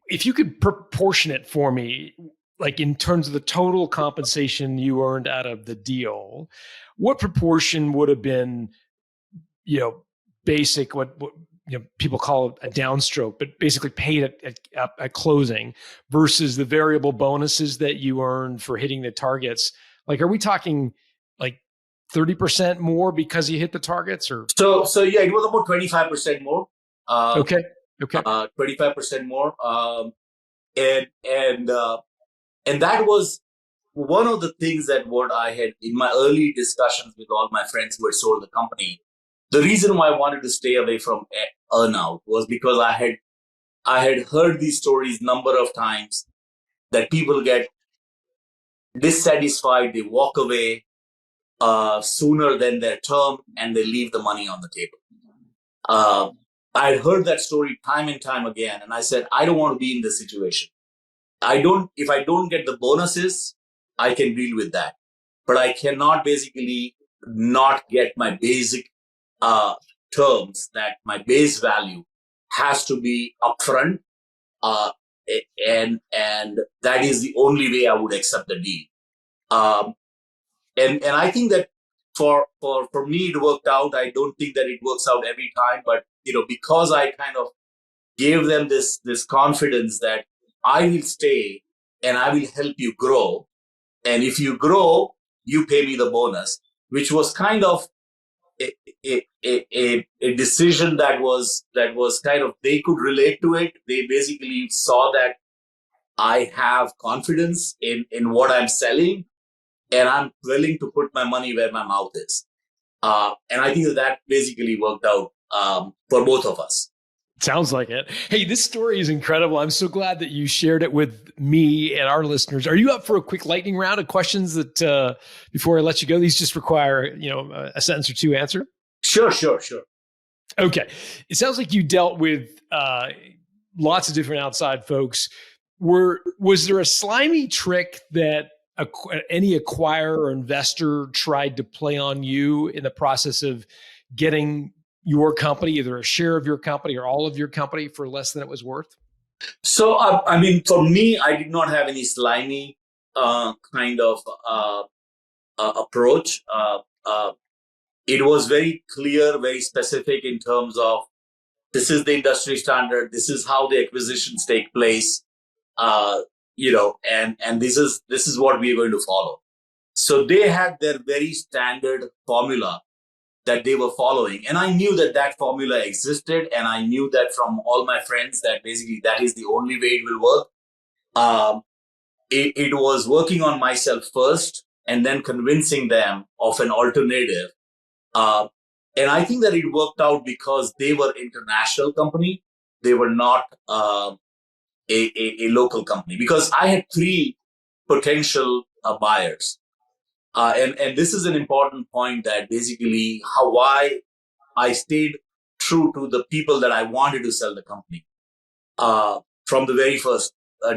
S1: If you could proportion it for me, like in terms of the total compensation you earned out of the deal, what proportion would have been, basic, what people call it a downstroke, but basically paid at closing, versus the variable bonuses that you earned for hitting the targets? Like, are we talking like 30% more because you hit the targets, or?
S2: So yeah, it was about 25% more.
S1: Okay.
S2: 25% more. And that was one of the things that what I had in my early discussions with all my friends who had sold the company. The reason why I wanted to stay away from earnout was because I had heard these stories number of times that people get dissatisfied, they walk away sooner than their term, and they leave the money on the table. I had heard that story time and time again, and I said, I don't want to be in this situation. If I don't get the bonuses, I can deal with that. But I cannot basically not get my basic terms, that my base value has to be upfront. And that is the only way I would accept the deal. And I think that for me, it worked out. I don't think that it works out every time, but because I kind of gave them this confidence that I will stay and I will help you grow. And if you grow, you pay me the bonus, which was kind of a decision that was kind of, they could relate to it. They basically saw that I have confidence in what I'm selling, and I'm willing to put my money where my mouth is. And I think that basically worked out for both of us.
S1: Sounds like it. Hey, this story is incredible. I'm so glad that you shared it with me and our listeners. Are you up for a quick lightning round of questions that before I let you go? These just require, a sentence or two answer.
S2: Sure.
S1: Okay. It sounds like you dealt with lots of different outside folks. Was there a slimy trick that any acquirer or investor tried to play on you in the process of getting your company, either a share of your company or all of your company, for less than it was worth?
S2: So, for me, I did not have any slimy kind of approach. It was very clear, very specific in terms of, this is the industry standard, this is how the acquisitions take place, and this is what we are going to follow. So they had their very standard formula that they were following. And I knew that formula existed. And I knew that from all my friends that basically that is the only way it will work. It was working on myself first and then convincing them of an alternative. And I think that it worked out because they were international company. They were not a local company, because I had three potential buyers. And this is an important point, that basically why I stayed true to the people that I wanted to sell the company from the very first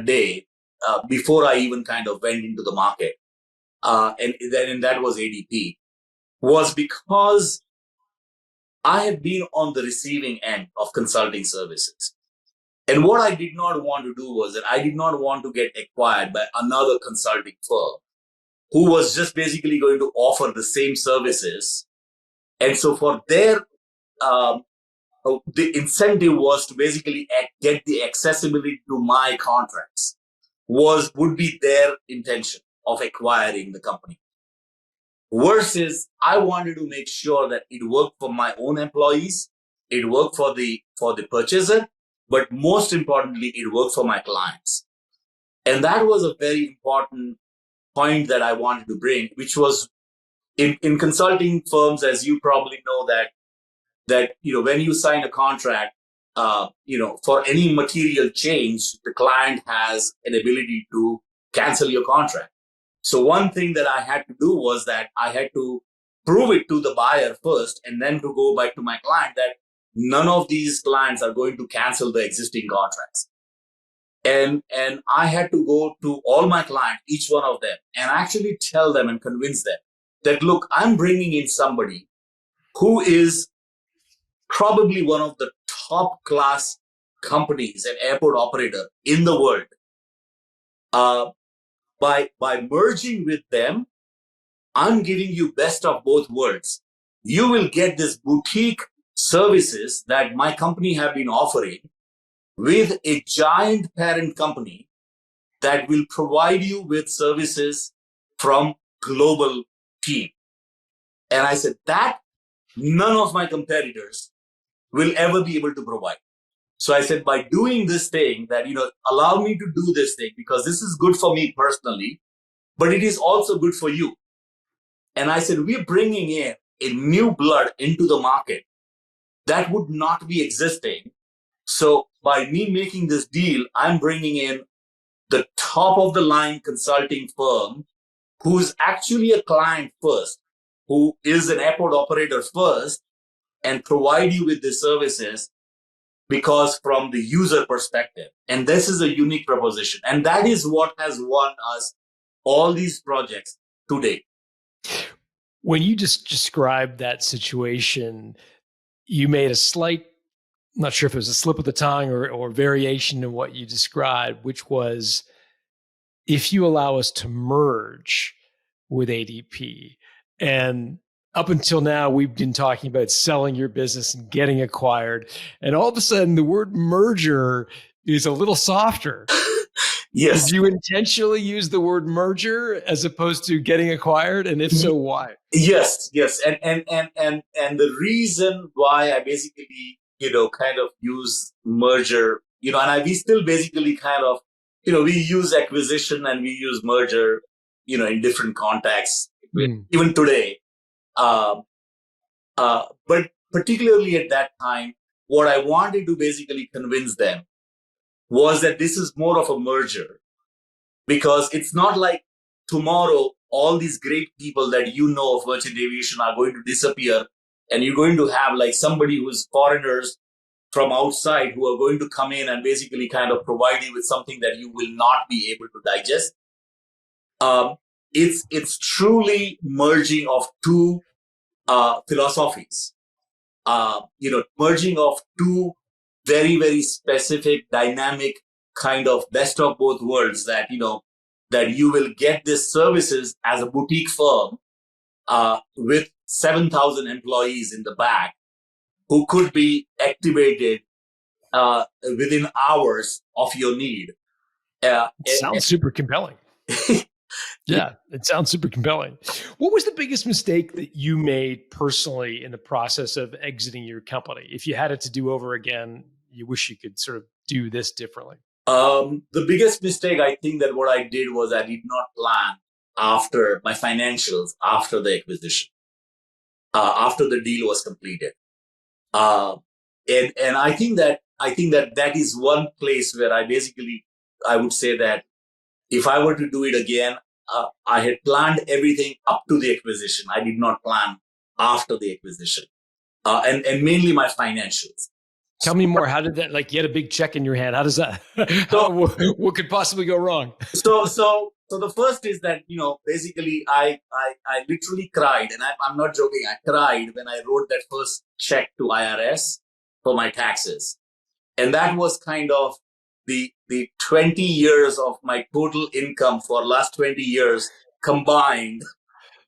S2: day, before I even kind of went into the market. And that was ADP, was because I have been on the receiving end of consulting services. And what I did not want to do was that I did not want to get acquired by another consulting firm who was just basically going to offer the same services. And so for their, the incentive was to basically get the accessibility to my contracts, would be their intention of acquiring the company. Versus I wanted to make sure that it worked for my own employees, it worked for the purchaser, but most importantly, it worked for my clients. And that was a very important point that I wanted to bring, which was in consulting firms, as you probably know, that when you sign a contract, for any material change, the client has an ability to cancel your contract. So one thing that I had to do was that I had to prove it to the buyer first, and then to go back to my client that none of these clients are going to cancel the existing contracts. And I had to go to all my clients, each one of them, and actually tell them and convince them that, look, I'm bringing in somebody who is probably one of the top class companies and airport operator in the world. By merging with them, I'm giving you best of both worlds. You will get this boutique services that my company have been offering with a giant parent company that will provide you with services from global team. And I said that none of my competitors will ever be able to provide. So I said, by doing this thing, that, allow me to do this thing, because this is good for me personally, but it is also good for you. And I said, we're bringing in a new blood into the market that would not be existing. So by me making this deal, I'm bringing in the top of the line consulting firm who's actually a client first, who is an airport operator first, and provide you with the services because from the user perspective. And this is a unique proposition. And that is what has won us all these projects today.
S1: When you just described that situation, you made a slight, I'm not sure if it was a slip of the tongue or variation in what you described, which was, if you allow us to merge with ADP, and up until now, we've been talking about selling your business and getting acquired. And all of a sudden, the word merger is a little softer.
S2: Yes.
S1: Did you intentionally use the word merger as opposed to getting acquired? And if so, why?
S2: Yes. And the reason why I basically, kind of use merger, we still basically kind of, we use acquisition and we use merger, in different contexts, even today. But particularly at that time, what I wanted to basically convince them was that this is more of a merger, because it's not like tomorrow all these great people that of merchant aviation are going to disappear, and you're going to have like somebody who's foreigners from outside who are going to come in and basically kind of provide you with something that you will not be able to digest. It's truly merging of two philosophies, merging of two very, very specific, dynamic kind of best of both worlds, that, that you will get this services as a boutique firm with 7,000 employees in the back who could be activated within hours of your need.
S1: It sounds super compelling. Yeah, it sounds super compelling. What was the biggest mistake that you made personally in the process of exiting your company? If you had it to do over again, you wish you could sort of do this differently.
S2: The biggest mistake, I think, that what I did was I did not plan after my financials after the acquisition, after the deal was completed. And I think that is one place where I would say that if I were to do it again, I had planned everything up to the acquisition. I did not plan after the acquisition, and mainly my financials.
S1: Tell me more. How did that, like, you had a big check in your hand. How does that, what could possibly go wrong?
S2: So the first is that, basically I literally cried, and I'm not joking. I cried when I wrote that first check to IRS for my taxes. And that was kind of the 20 years of my total income for last 20 years combined,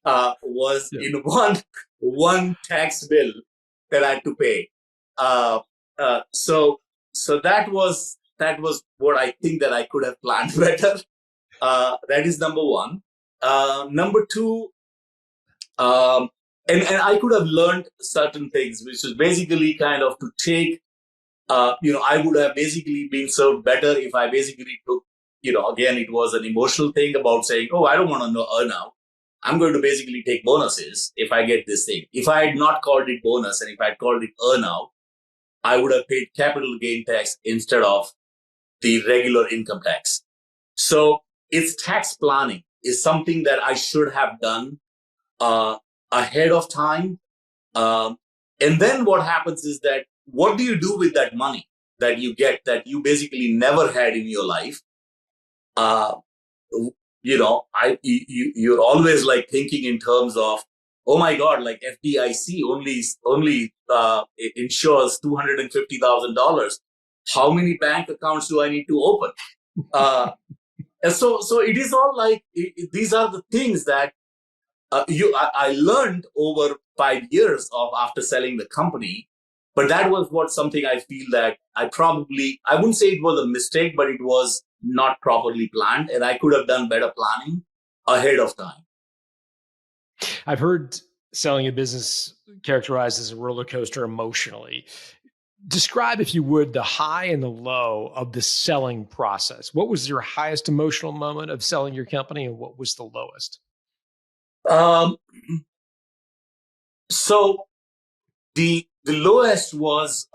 S2: was
S1: Yeah.
S2: in one tax bill that I had to pay. Uh, so that was what I think that I could have planned better. That is number one. Number two, and I could have learned certain things, which is basically kind of to take, I would have basically been served better if I basically took, again, it was an emotional thing about saying, oh, I don't want to earn out. I'm going to basically take bonuses if I get this thing. If I had not called it bonus and if I had called it earn out, I would have paid capital gain tax instead of the regular income tax. So it's tax planning is something that I should have done ahead of time. And then what happens is that, what do you do with that money that you get that you basically never had in your life? Uh, you're always like thinking in terms of, oh my God, like FDIC only it insures $250,000. How many bank accounts do I need to open? And so it is all like, these are the things that I learned over 5 years of after selling the company. But that was something I feel that I wouldn't say it was a mistake, but it was not properly planned, and I could have done better planning ahead of time.
S1: I've heard selling a business characterized as a roller coaster emotionally. Describe, if you would, the high and the low of the selling process. What was your highest emotional moment of selling your company, and what was the lowest?
S2: So the lowest was,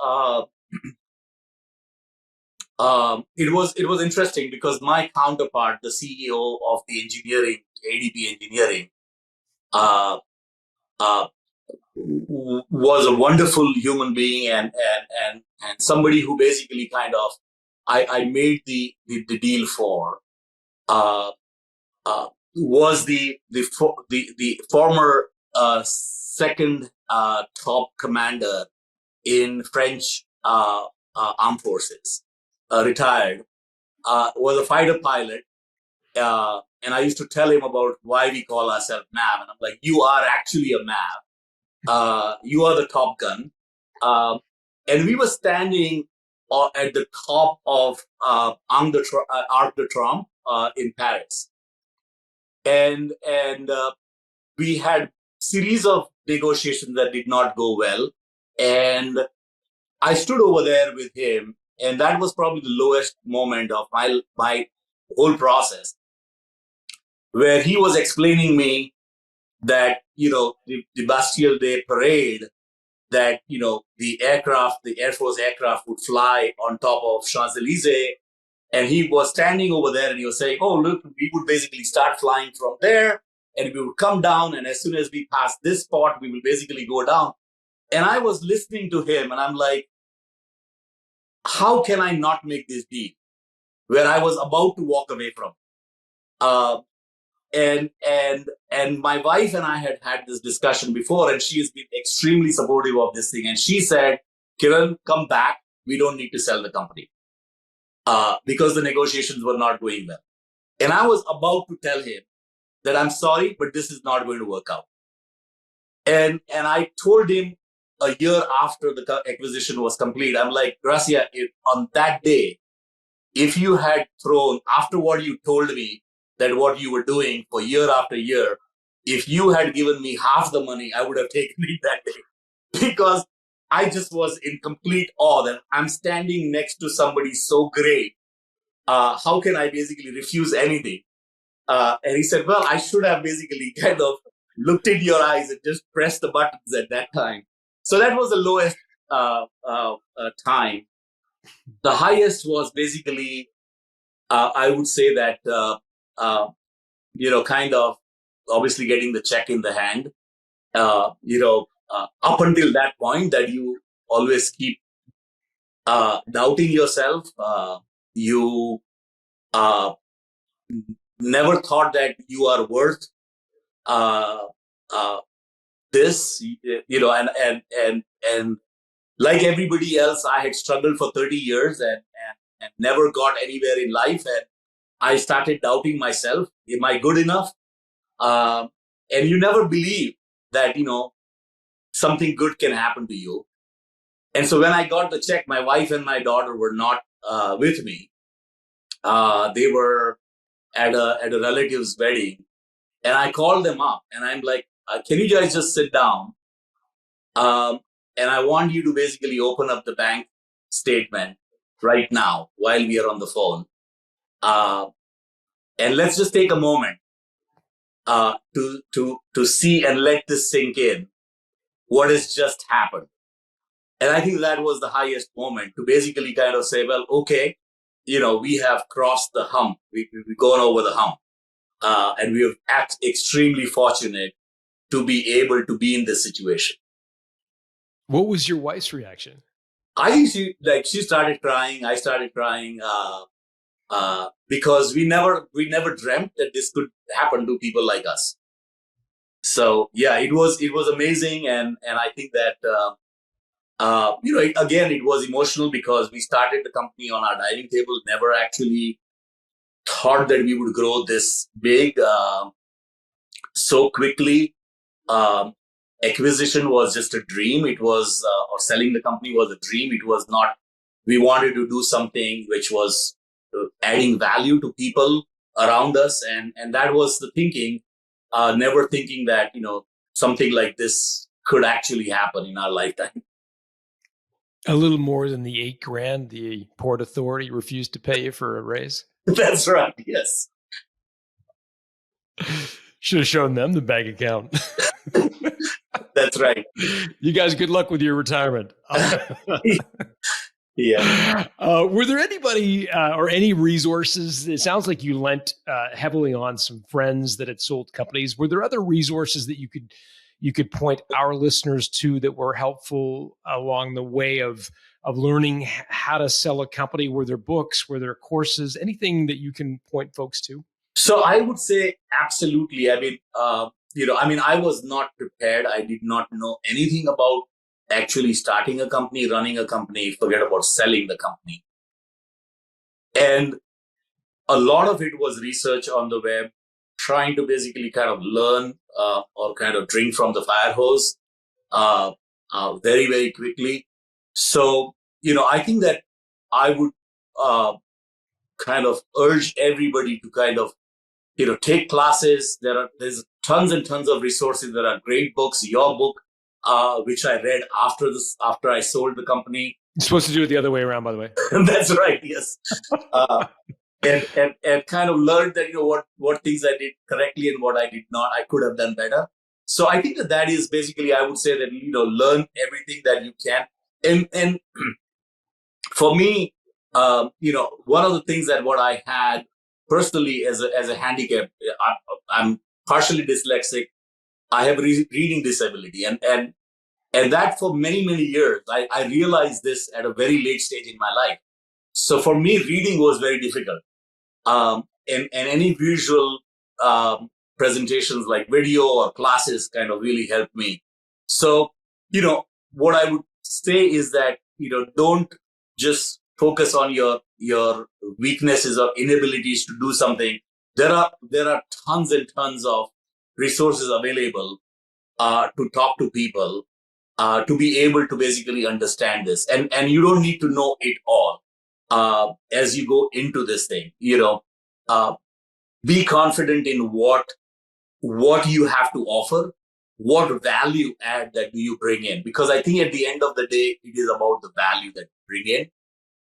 S2: it was interesting because my counterpart, the CEO of the engineering, ADP Engineering, uh, uh, was a wonderful human being, and somebody who basically kind of I made the deal for, was the former second top commander in French armed forces, retired, was a fighter pilot. And I used to tell him about why we call ourselves MAV. And I'm like, you are actually a MAV. You are the Top Gun. And we were standing at the top of Arc de Triomphe in Paris. And we had series of negotiations that did not go well. And I stood over there with him, and that was probably the lowest moment of my whole process, where he was explaining me that, the Bastille Day parade, that, the Air Force aircraft would fly on top of Champs-Élysées. And he was standing over there and he was saying, oh, look, we would basically start flying from there and we would come down. And as soon as we pass this spot, we will basically go down. And I was listening to him and I'm like, how can I not make this deal? Where I was about to walk away from. And my wife and I had this discussion before, and she has been extremely supportive of this thing. And she said, Kiran, come back. We don't need to sell the company. Because the negotiations were not going well. And I was about to tell him that I'm sorry, but this is not going to work out. And I told him a year after the acquisition was complete, I'm like, Gracia, on that day, if you had thrown, after what you told me, that what you were doing for year after year, if you had given me half the money, I would have taken it that day. Because I just was in complete awe that I'm standing next to somebody so great. How can I basically refuse anything? And he said, well, I should have basically kind of looked in your eyes and just pressed the buttons at that time. So that was the lowest time. The highest was basically, I would say that kind of obviously getting the check in the hand, up until that point that you always keep doubting yourself. You uh, never thought that you are worth uh, uh, this, and like everybody else, I had struggled for 30 years and never got anywhere in life. And I started doubting myself. Am I good enough? And you never believe that, something good can happen to you. And so when I got the check, my wife and my daughter were not with me. They were at a relative's wedding. And I called them up and I'm like, can you guys just sit down? Um, and I want you to basically open up the bank statement right now while we are on the phone. And let's just take a moment to see and let this sink in what has just happened. And I think that was the highest moment to basically kind of say, well, okay, we have crossed the hump. We've gone over the hump. And we are extremely fortunate to be able to be in this situation.
S1: What was your wife's reaction?
S2: I think she started crying. I started crying because we never dreamt that this could happen to people like us. So yeah, it was amazing, and I think that again it was emotional because we started the company on our dining table. Never actually thought that we would grow this big so quickly. Acquisition was just a dream. It was, or selling the company was a dream. It was not, we wanted to do something which was adding value to people around us. And that was the thinking, never thinking that, something like this could actually happen in our lifetime.
S1: A little more than the $8,000 the Port Authority refused to pay you for a raise.
S2: That's right. Yes.
S1: Should have shown them the bank account.
S2: That's right.
S1: You guys, good luck with your retirement.
S2: Yeah.
S1: Were there anybody or any resources? It sounds like you lent heavily on some friends that had sold companies. Were there other resources that you could point our listeners to that were helpful along the way of learning how to sell a company? Were there books? Were there courses? Anything that you can point folks to?
S2: So I would say absolutely. I mean, I was not prepared. I did not know anything about actually starting a company, running a company, forget about selling the company. And a lot of it was research on the web, trying to basically kind of learn or kind of drink from the fire hose very, very quickly. So, I think that I would kind of urge everybody to kind of take classes. There's tons and tons of resources. There are great books. Your book, which I read after I sold the company.
S1: You're supposed to do it the other way around, by the way.
S2: That's right. Yes. And kind of learned that, what things I did correctly and what I did not, I could have done better. So I think that is basically, I would say that, learn everything that you can. And for me, one of the things that what I had personally as a handicap, I'm partially dyslexic. I have reading disability, and that for many, many years, I realized this at a very late stage in my life. So for me, reading was very difficult. And any visual presentations like video or classes kind of really helped me. So, what I would say is that, don't just focus on your weaknesses or inabilities to do something. There are tons and tons of resources available to talk to people, to be able to basically understand this. And you don't need to know it all as you go into this thing. Be confident in what you have to offer, what value add that do you bring in. Because I think at the end of the day, it is about the value that you bring in.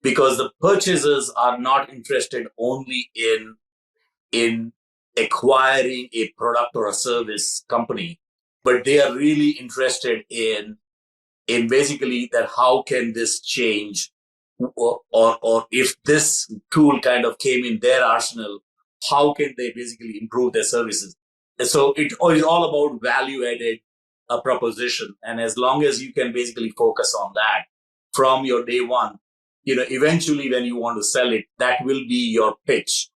S2: Because the purchasers are not interested only in acquiring a product or a service company, but they are really interested in basically that how can this change, or if this tool kind of came in their arsenal, how can they basically improve their services. And so it is all about value-added proposition. And as long as you can basically focus on that from your day one, eventually when you want to sell it, that will be your pitch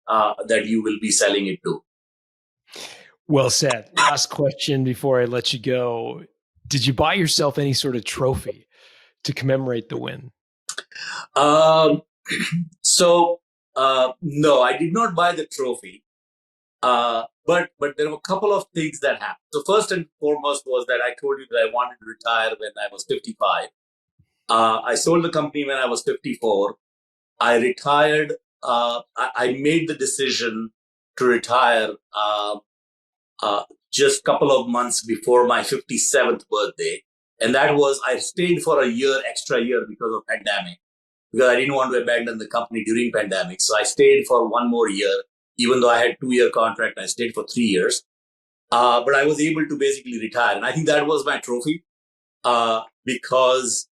S2: that you will be selling it to.
S1: Well said. Last question before I let you go. Did you buy yourself any sort of trophy to commemorate the win?
S2: No, I did not buy the trophy. But there were a couple of things that happened. So first and foremost was that I told you that I wanted to retire when I was 55. I sold the company when I was 54. I retired. I made the decision to retire just a couple of months before my 57th birthday. And that was, I stayed for extra year because of pandemic, because I didn't want to abandon the company during pandemic. So I stayed for one more year. Even though I had 2-year contract, I stayed for 3 years. But I was able to basically retire. And I think that was my trophy because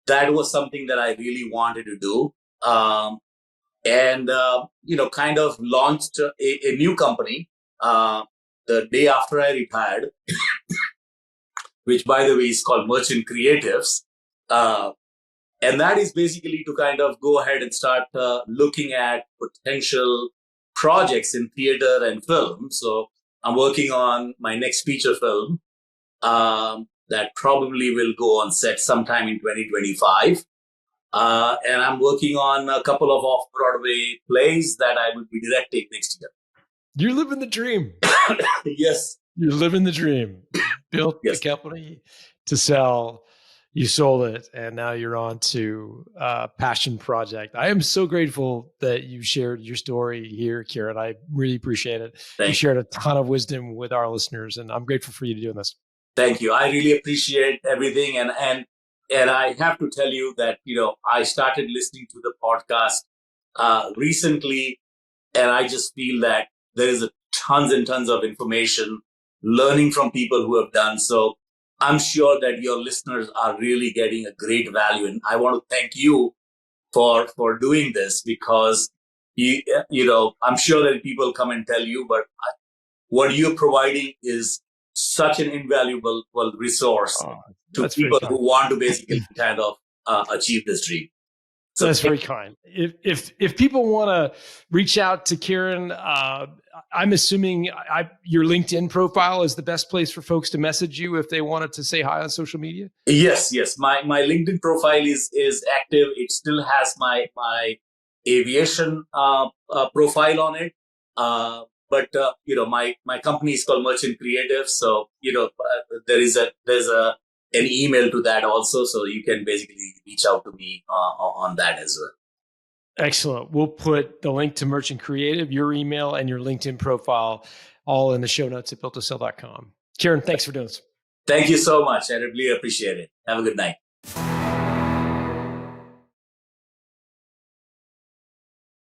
S2: that was something that I really wanted to do. Kind of launched a new company the day after I retired, which, by the way, is called Merchant Creatives. And that is basically to kind of go ahead and start looking at potential projects in theater and film. So I'm working on my next feature film that probably will go on set sometime in 2025. And I'm working on a couple of off-Broadway plays that I will be directing next year.
S1: You're living the dream.
S2: Yes.
S1: You're living the dream. Built the company to sell. You sold it, and now you're on to a passion project. I am so grateful that you shared your story here, Kiran. I really appreciate it. You shared a ton of wisdom with our listeners, and I'm grateful for you doing this.
S2: Thank you. I really appreciate everything. And I have to tell you that, I started listening to the podcast recently, and I just feel that there is tons and tons of information, learning from people who have done so. I'm sure that your listeners are really getting a great value. And I want to thank you for doing this, because, I'm sure that people come and tell you, but what you're providing is such an invaluable resource to people who want to basically kind of achieve this dream.
S1: So that's very kind. If people want to reach out to Kiran, I'm assuming your LinkedIn profile is the best place for folks to message you if they wanted to say hi on social media.
S2: Yes. My LinkedIn profile is active. It still has my aviation profile on it. But my company is called Merchant Creative. So there's an email to that also, so you can basically reach out to me on that as well.
S1: Excellent. We'll put the link to Merchant Creative, your email, and your LinkedIn profile all in the show notes at builttosell.com. Kiran, thanks for doing this.
S2: Thank you so much. I really appreciate it. Have a good night.